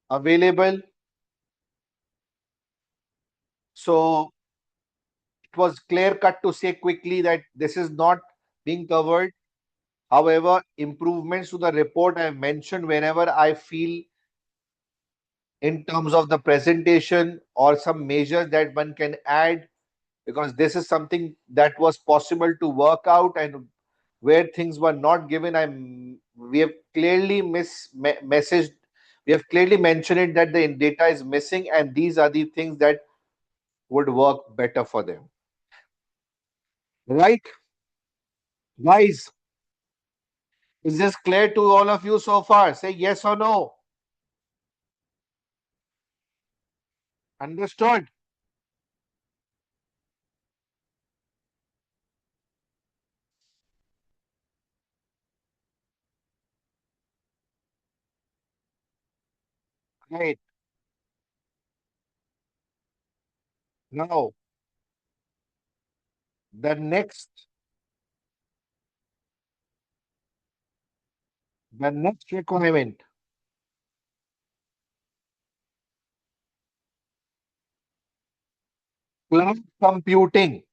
[SPEAKER 1] available. So it was clear cut to say quickly that this is not being covered. However, improvements to the report I have mentioned whenever I feel in terms of the presentation or some measures that one can add, because this is something that was possible to work out, and where things were not given, we have clearly messaged, we have clearly mentioned it that the data is missing, and these are the things that would work better for them. Right, guys? Is this clear to all of you so far? Say yes or no. Understood? Right. Now, the next requirement, cloud computing.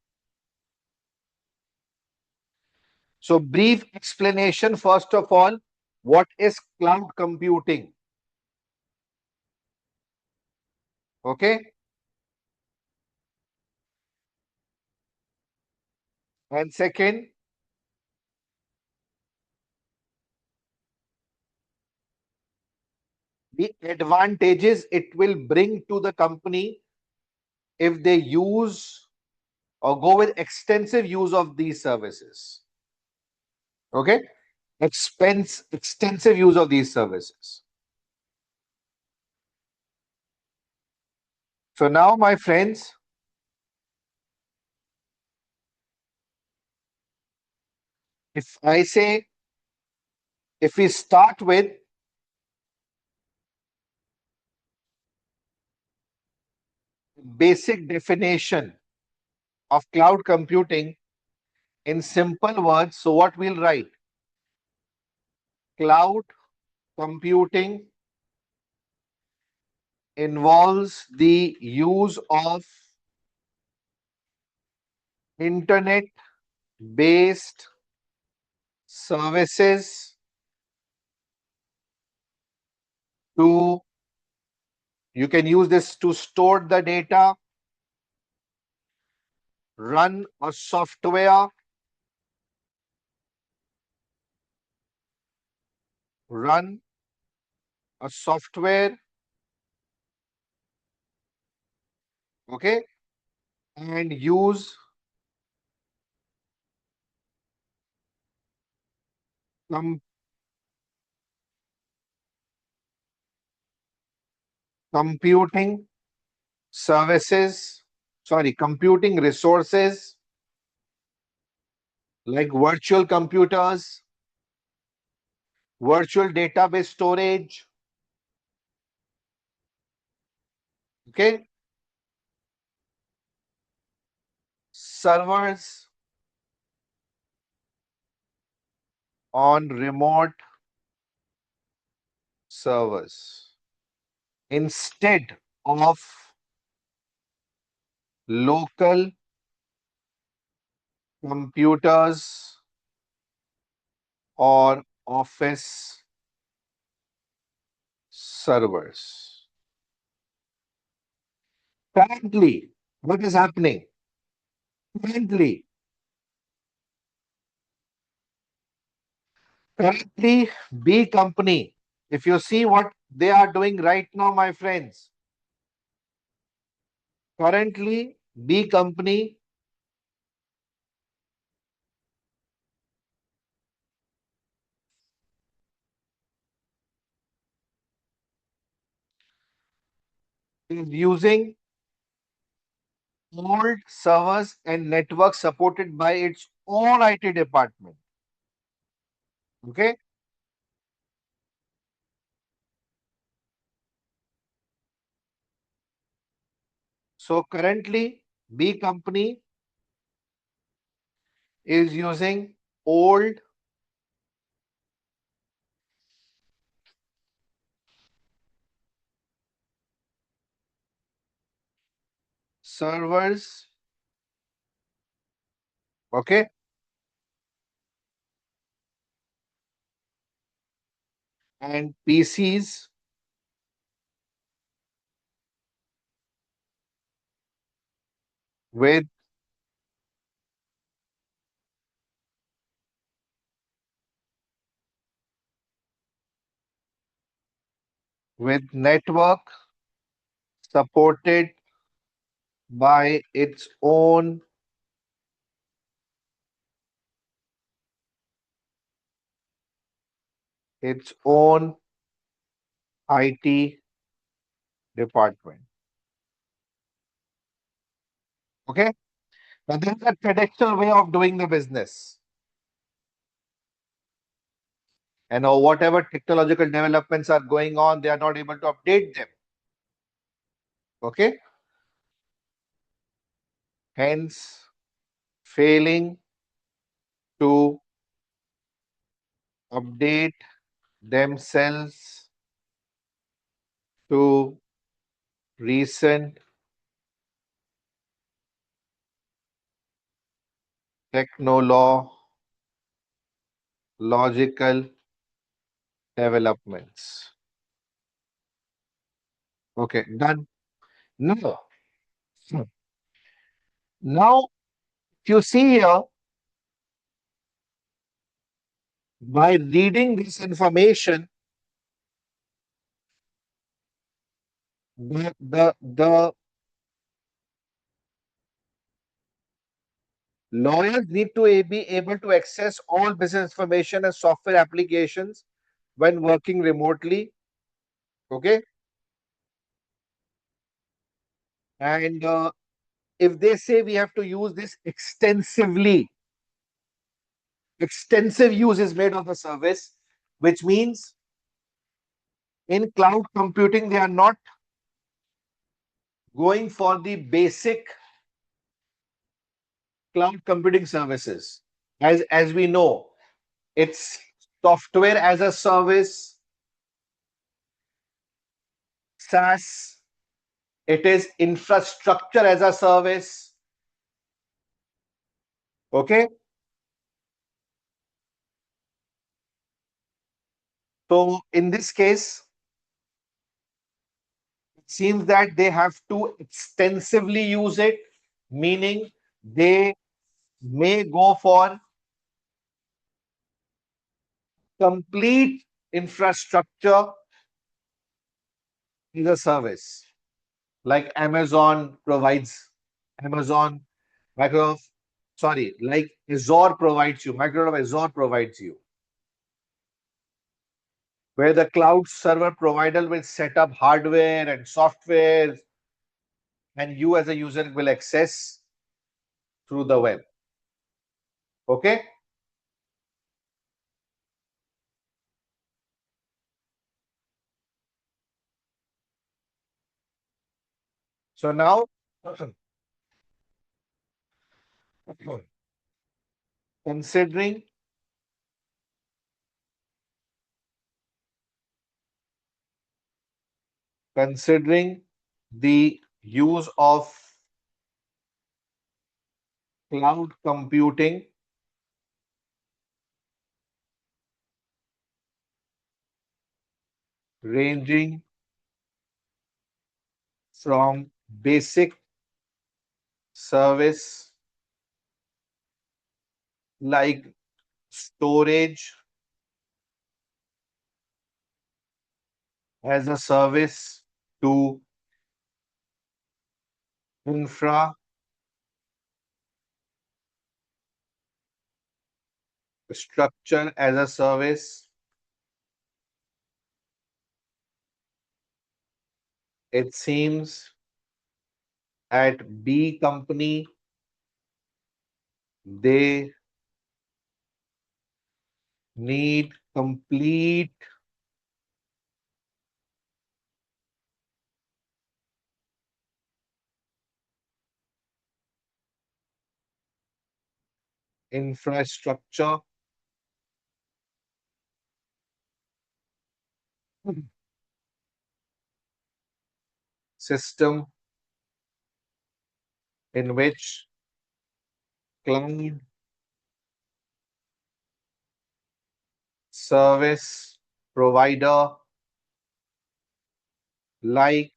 [SPEAKER 1] So, brief explanation first of all, what is cloud computing? Okay. And second, the advantages it will bring to the company if they use or go with extensive use of these services. Okay? Extensive use of these services. So now, my friends, if I say, if we start with basic definition of cloud computing in simple words, so what we'll write? Cloud computing involves the use of internet based services to, you can use this to store the data, run a software, run a software, okay, and use com- computing services, computing resources like virtual computers, virtual database storage, okay, servers on remote servers instead of local computers or office servers. Currently, what is happening? Currently, currently, B company, if you see what they are doing right now, my friends, currently, B company is using old servers and networks supported by its own IT department. Okay. So currently, B company is using old servers, okay, and PCs with network supported by its own IT department. Okay. Now this is a traditional way of doing the business. And whatever technological developments are going on, they are not able to update them. Okay. Hence, failing to update themselves to recent technological developments. Okay, done. Now, now if you see here, by reading this information, the Lawyers need to be able to access all business information and software applications when working remotely. Okay. And if they say we have to use this extensively, extensive use is made of the service, which means in cloud computing, they are not going for the basic cloud computing services. As we know, it's software as a service, SaaS, it is infrastructure as a service. Okay. So in this case, it seems that they have to extensively use it, meaning they may go for complete infrastructure as a service, like Amazon provides, Amazon, Microsoft, sorry, like Azure provides you, Microsoft Azure provides you, where the cloud server provider will set up hardware and software, and you as a user will access through the web. Okay. So now, considering considering the use of cloud computing, ranging from basic service like storage as a service to infrastructure as a service, it seems at B company they need complete infrastructure system in which cloud service provider like,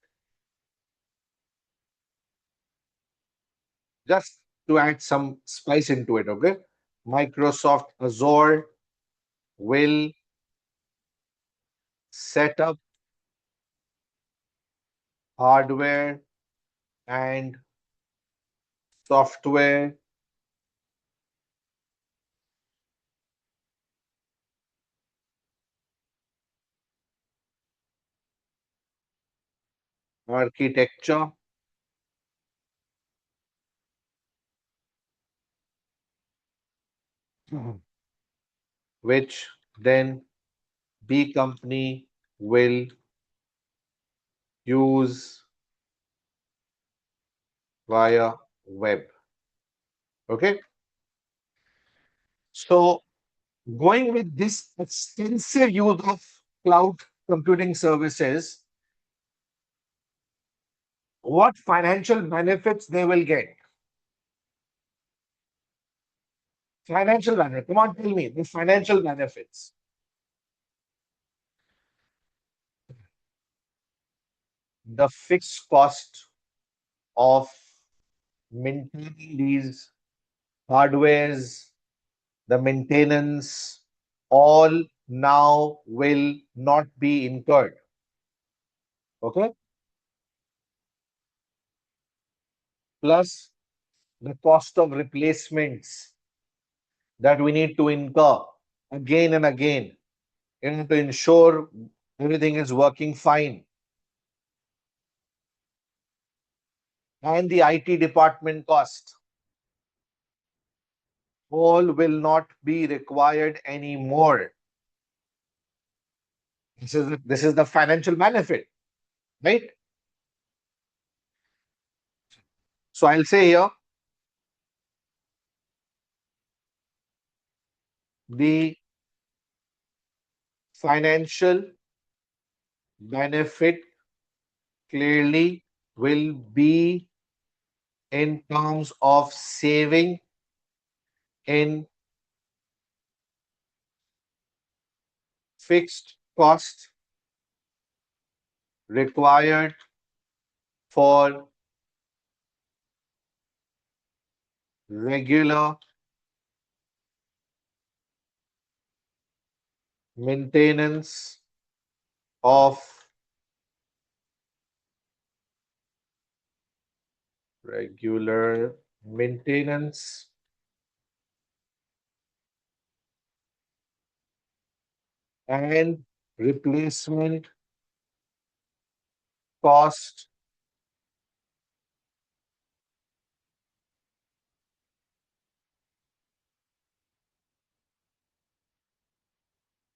[SPEAKER 1] just to add some spice into it, okay? Microsoft Azure will set up hardware and software architecture which then B company will use via web. Okay. So going with this extensive use of cloud computing services, what financial benefits they will get? Financial benefit. Come on, tell me the financial benefits. The fixed cost of maintaining these hardwares, the maintenance, all now will not be incurred. Okay. Plus, the cost of replacements that we need to incur again and again to ensure everything is working fine. And the IT department cost all will not be required anymore. This is the financial benefit, right? So I'll say here the financial benefit clearly will be in terms of saving in fixed cost required for regular maintenance of regular maintenance and replacement cost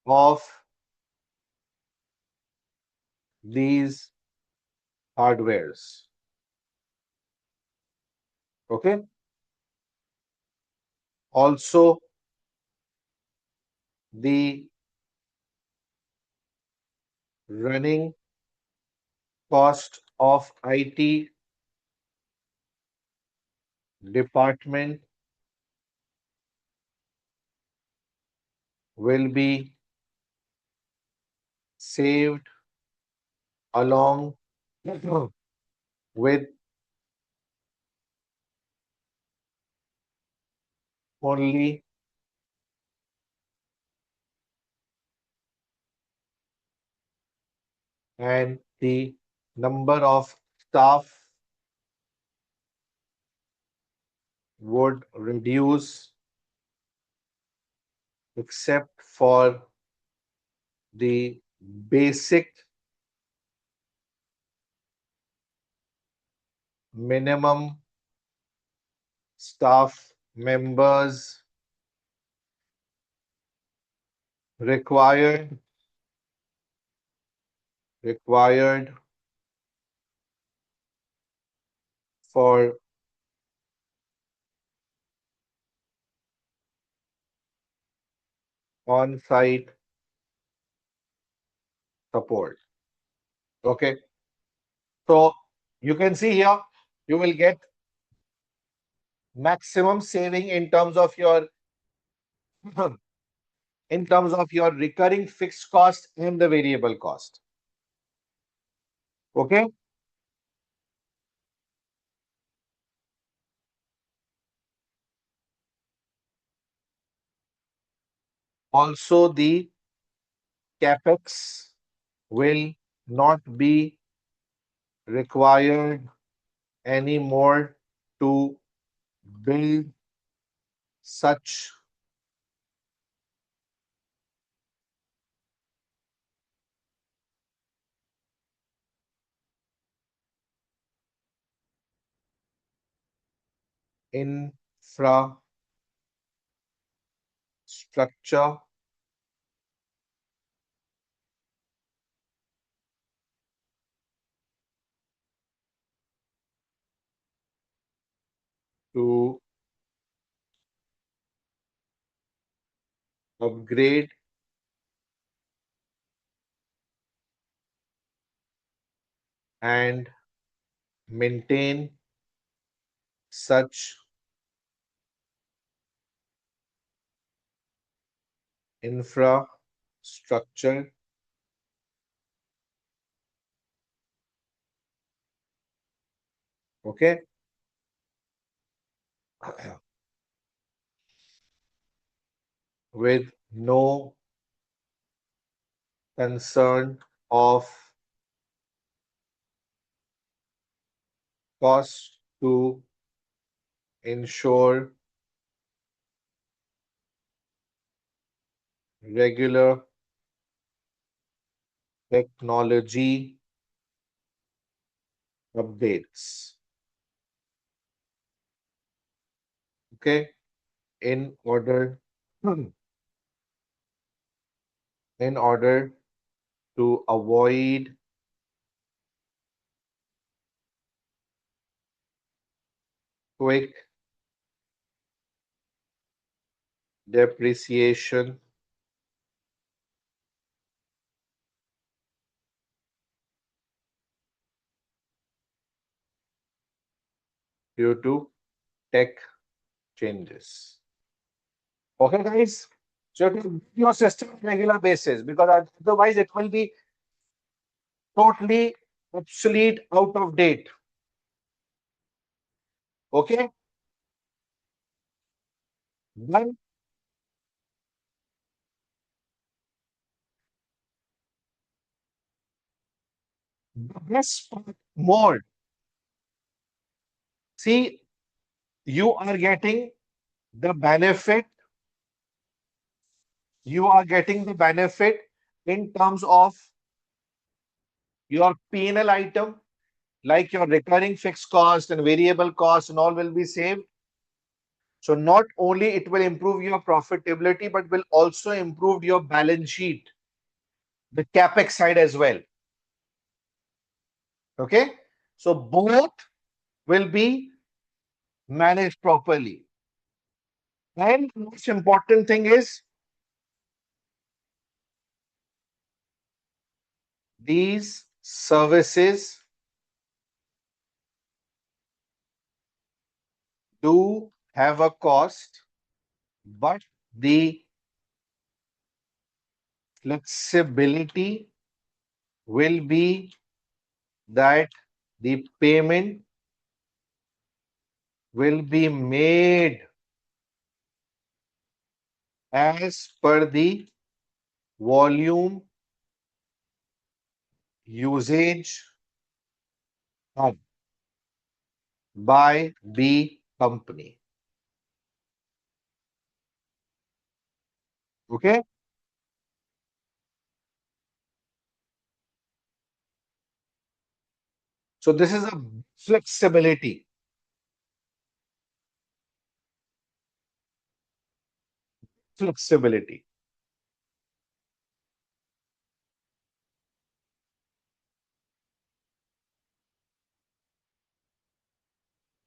[SPEAKER 1] of these hardwares. Okay. Also, the running cost of IT department will be saved along with only and the number of staff would reduce except for the basic minimum staff members required required for on-site support. Okay, so you can see here you will get maximum saving in terms of your in terms of your recurring fixed cost and the variable cost. Okay, also the capex will not be required anymore to build such infrastructure to upgrade and maintain such infrastructure. Okay, with no concern of cost to ensure regular technology updates. Okay, in order in order to avoid quick depreciation due to tech changes. Okay, guys. So to keep your system on a regular basis, because otherwise it will be totally obsolete, out of date. Okay. Then the best part more. See, you are getting the benefit. You are getting the benefit in terms of your P&L item, like your recurring fixed cost and variable cost and all will be saved. So not only it will improve your profitability, but will also improve your balance sheet, the capex side as well. Okay. So both will be managed properly. And the most important thing is these services do have a cost, but the flexibility will be that the payment will be made as per the volume usage by the company. Okay. So this is a flexibility. Flexibility.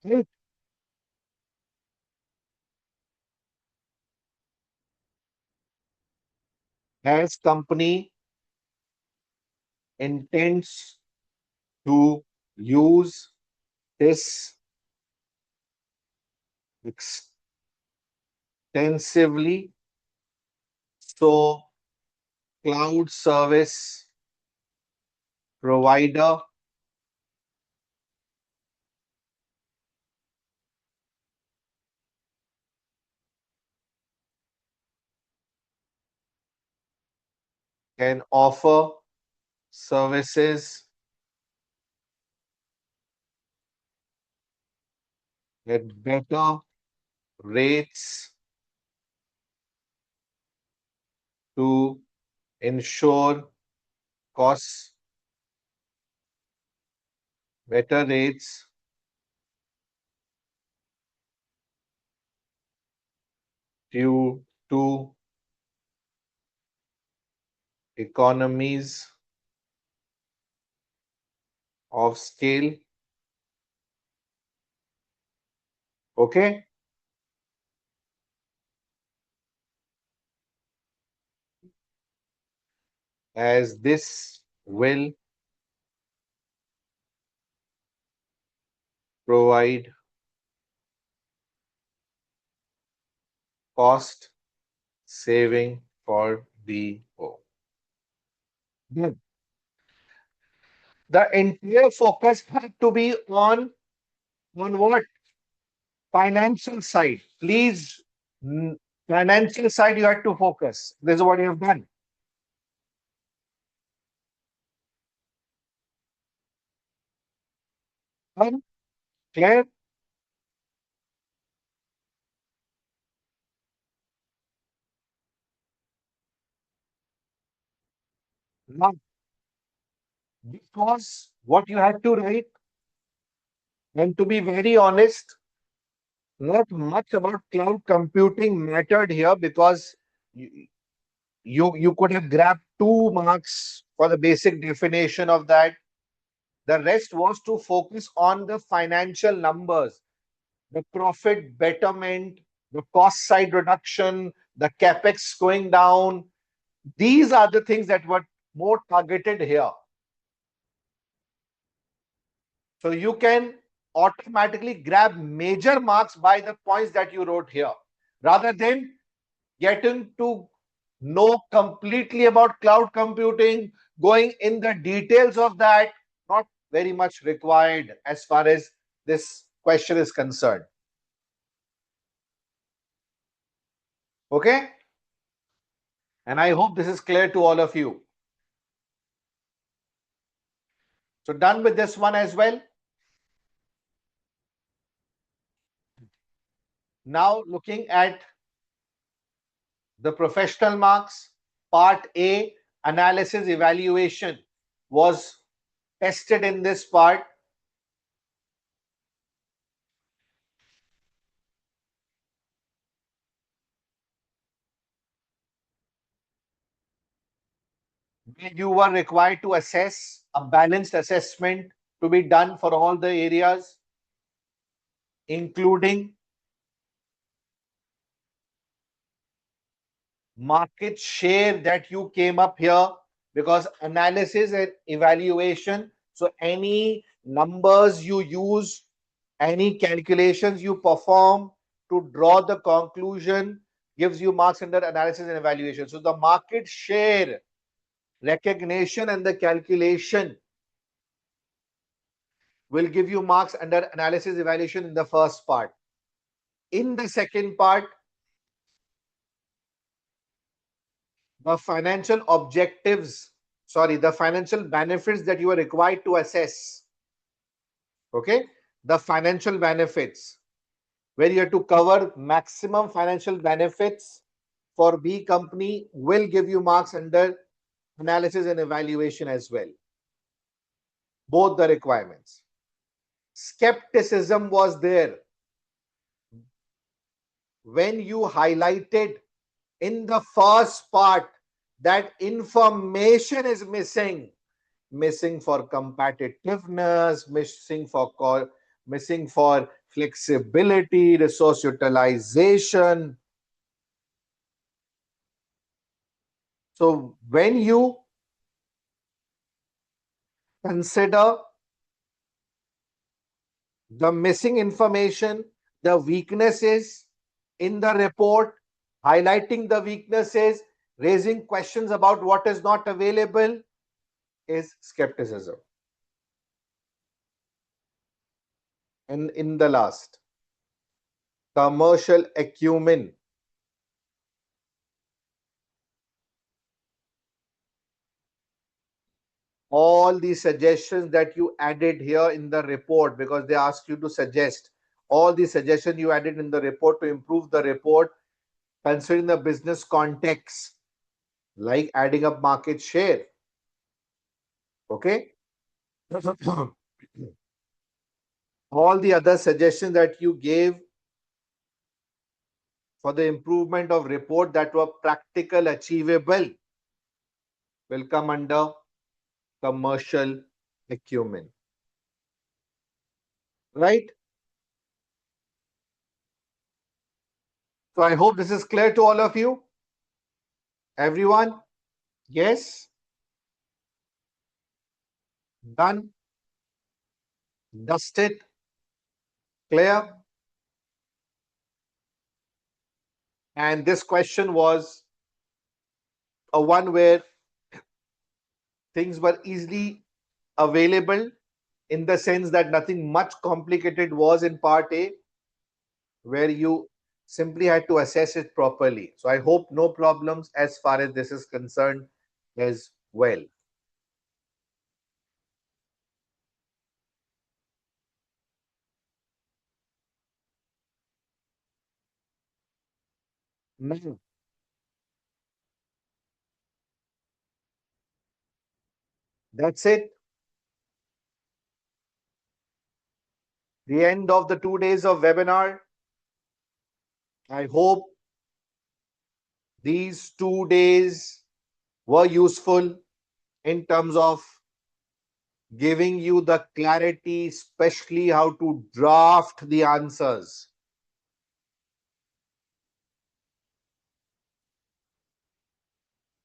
[SPEAKER 1] Right? As company intends to use this extensively, so cloud service provider can offer services at better rates to ensure costs, better rates due to economies of scale. Okay. As this will provide cost saving for the home. Good. The entire focus had to be on what? Financial side. Please, financial side you have to focus. This is what you have done. Fine? Clear? Now, because what you had to write, and to be very honest, not much about cloud computing mattered here because you, you could have grabbed 2 marks for the basic definition of that. The rest was to focus on the financial numbers, the profit betterment, the cost side reduction, the capex going down. These are the things that were more targeted here. So you can automatically grab major marks by the points that you wrote here, rather than getting to know completely about cloud computing, going in the details of that, not very much required as far as this question is concerned. Okay? And I hope this is clear to all of you. So done with this one as well. Now looking at the professional marks, part A, analysis evaluation was tested in this part. You were required to assess a balanced assessment to be done for all the areas, including market share that you came up here, because analysis and evaluation. So any numbers you use, any calculations you perform to draw the conclusion gives you marks under analysis and evaluation. So the market share recognition and the calculation will give you marks under analysis evaluation in the first part. In the second part, the financial objectives, sorry, the financial benefits that you are required to assess. Okay, the financial benefits, where you have to cover maximum financial benefits for B company, will give you marks under analysis and evaluation as well. Both the requirements. Skepticism was there when you highlighted in the first part that information is missing for competitiveness, missing for flexibility, resource utilization. So when you consider the missing information, the weaknesses in the report, highlighting the weaknesses, raising questions about what is not available, is skepticism. And in the last, commercial acumen. All the suggestions that you added here in the report, because they asked you to suggest all the suggestions you added in the report to improve the report, considering the business context, like adding up market share. Okay. All the other suggestions that you gave for the improvement of report that were practical, achievable, will come under commercial acumen. Right? So I hope this is clear to all of you. Everyone? Yes? Done? Dusted? Clear? And this question was a one where things were easily available, in the sense that nothing much complicated was in part A, where you simply had to assess it properly. So I hope no problems as far as this is concerned as well. Now, That's it. The end of the 2 days of webinar. I hope these 2 days were useful in terms of giving you the clarity, especially how to draft the answers.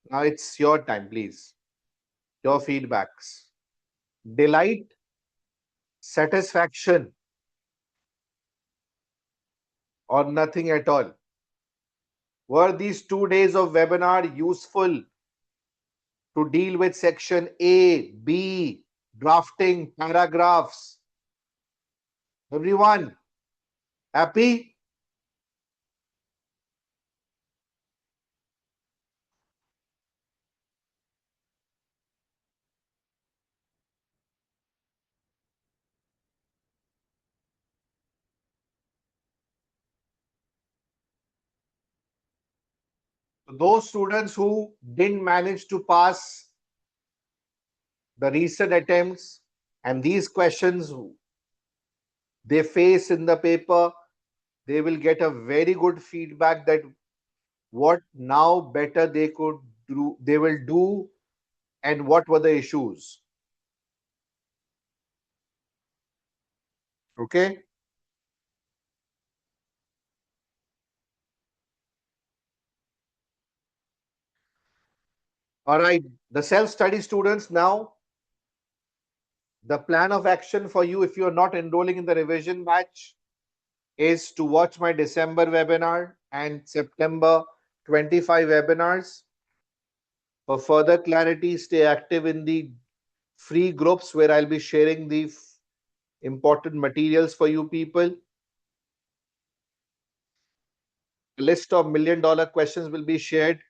[SPEAKER 1] Now it's your time, please. Your feedbacks. Delight, satisfaction, or nothing at all? Were these 2 days of webinar useful to deal with section A, B, drafting, paragraphs? Everyone, happy? Those students who didn't manage to pass the recent attempts and these questions they face in the paper, they will get a very good feedback that what now better they could do, they will do, and what were the issues. Okay. All right. The self-study students, now the plan of action for you if you're not enrolling in the revision batch is to watch my December webinar and September 25 webinars. For further clarity, stay active in the free groups where I'll be sharing the important materials for you people. A list of $1,000,000 questions will be shared,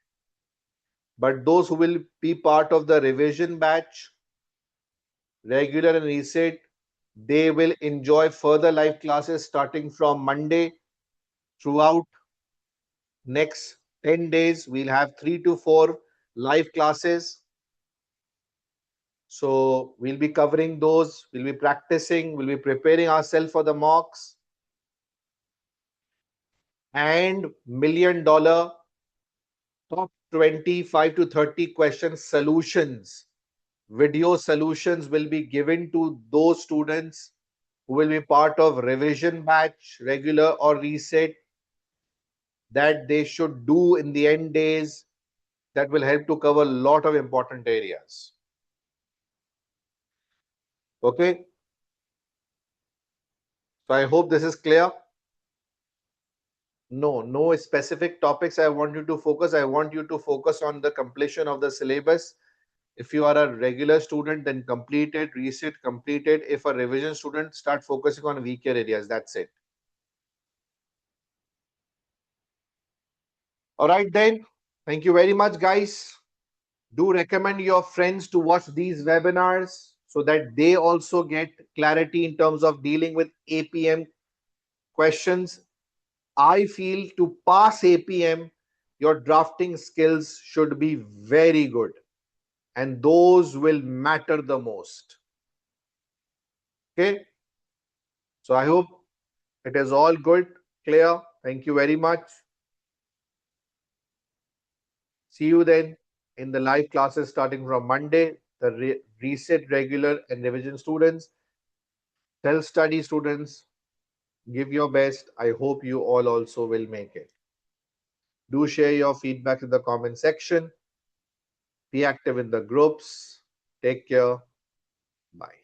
[SPEAKER 1] but those who will be part of the revision batch, regular and reset, they will enjoy further live classes starting from Monday throughout next 10 days. We'll have 3 to 4 live classes. So we'll be covering those, we'll be practicing, we'll be preparing ourselves for the mocks. And $1,000,000 top 25 to 30 question solutions, video solutions will be given to those students who will be part of revision batch, regular or reset, that they should do in the end days, that will help to cover a lot of important areas. Okay. So I hope this is clear. No specific topics I want you to focus. I want you to focus on the completion of the syllabus. If you are a regular student, then complete it, reset, complete it. If a revision student, start focusing on weaker areas. That's it. All right then. Thank you very much, guys. Do recommend your friends to watch these webinars so that they also get clarity in terms of dealing with APM questions. I feel to pass APM, your drafting skills should be very good, and those will matter the most. Okay. So I hope it is all good, clear. Thank you very much. See you then in the live classes starting from Monday. The reset, regular, and revision students, self-study students, give your best. I hope you all also will make it. Do share your feedback in the comment section. Be active in the groups. Take care. Bye.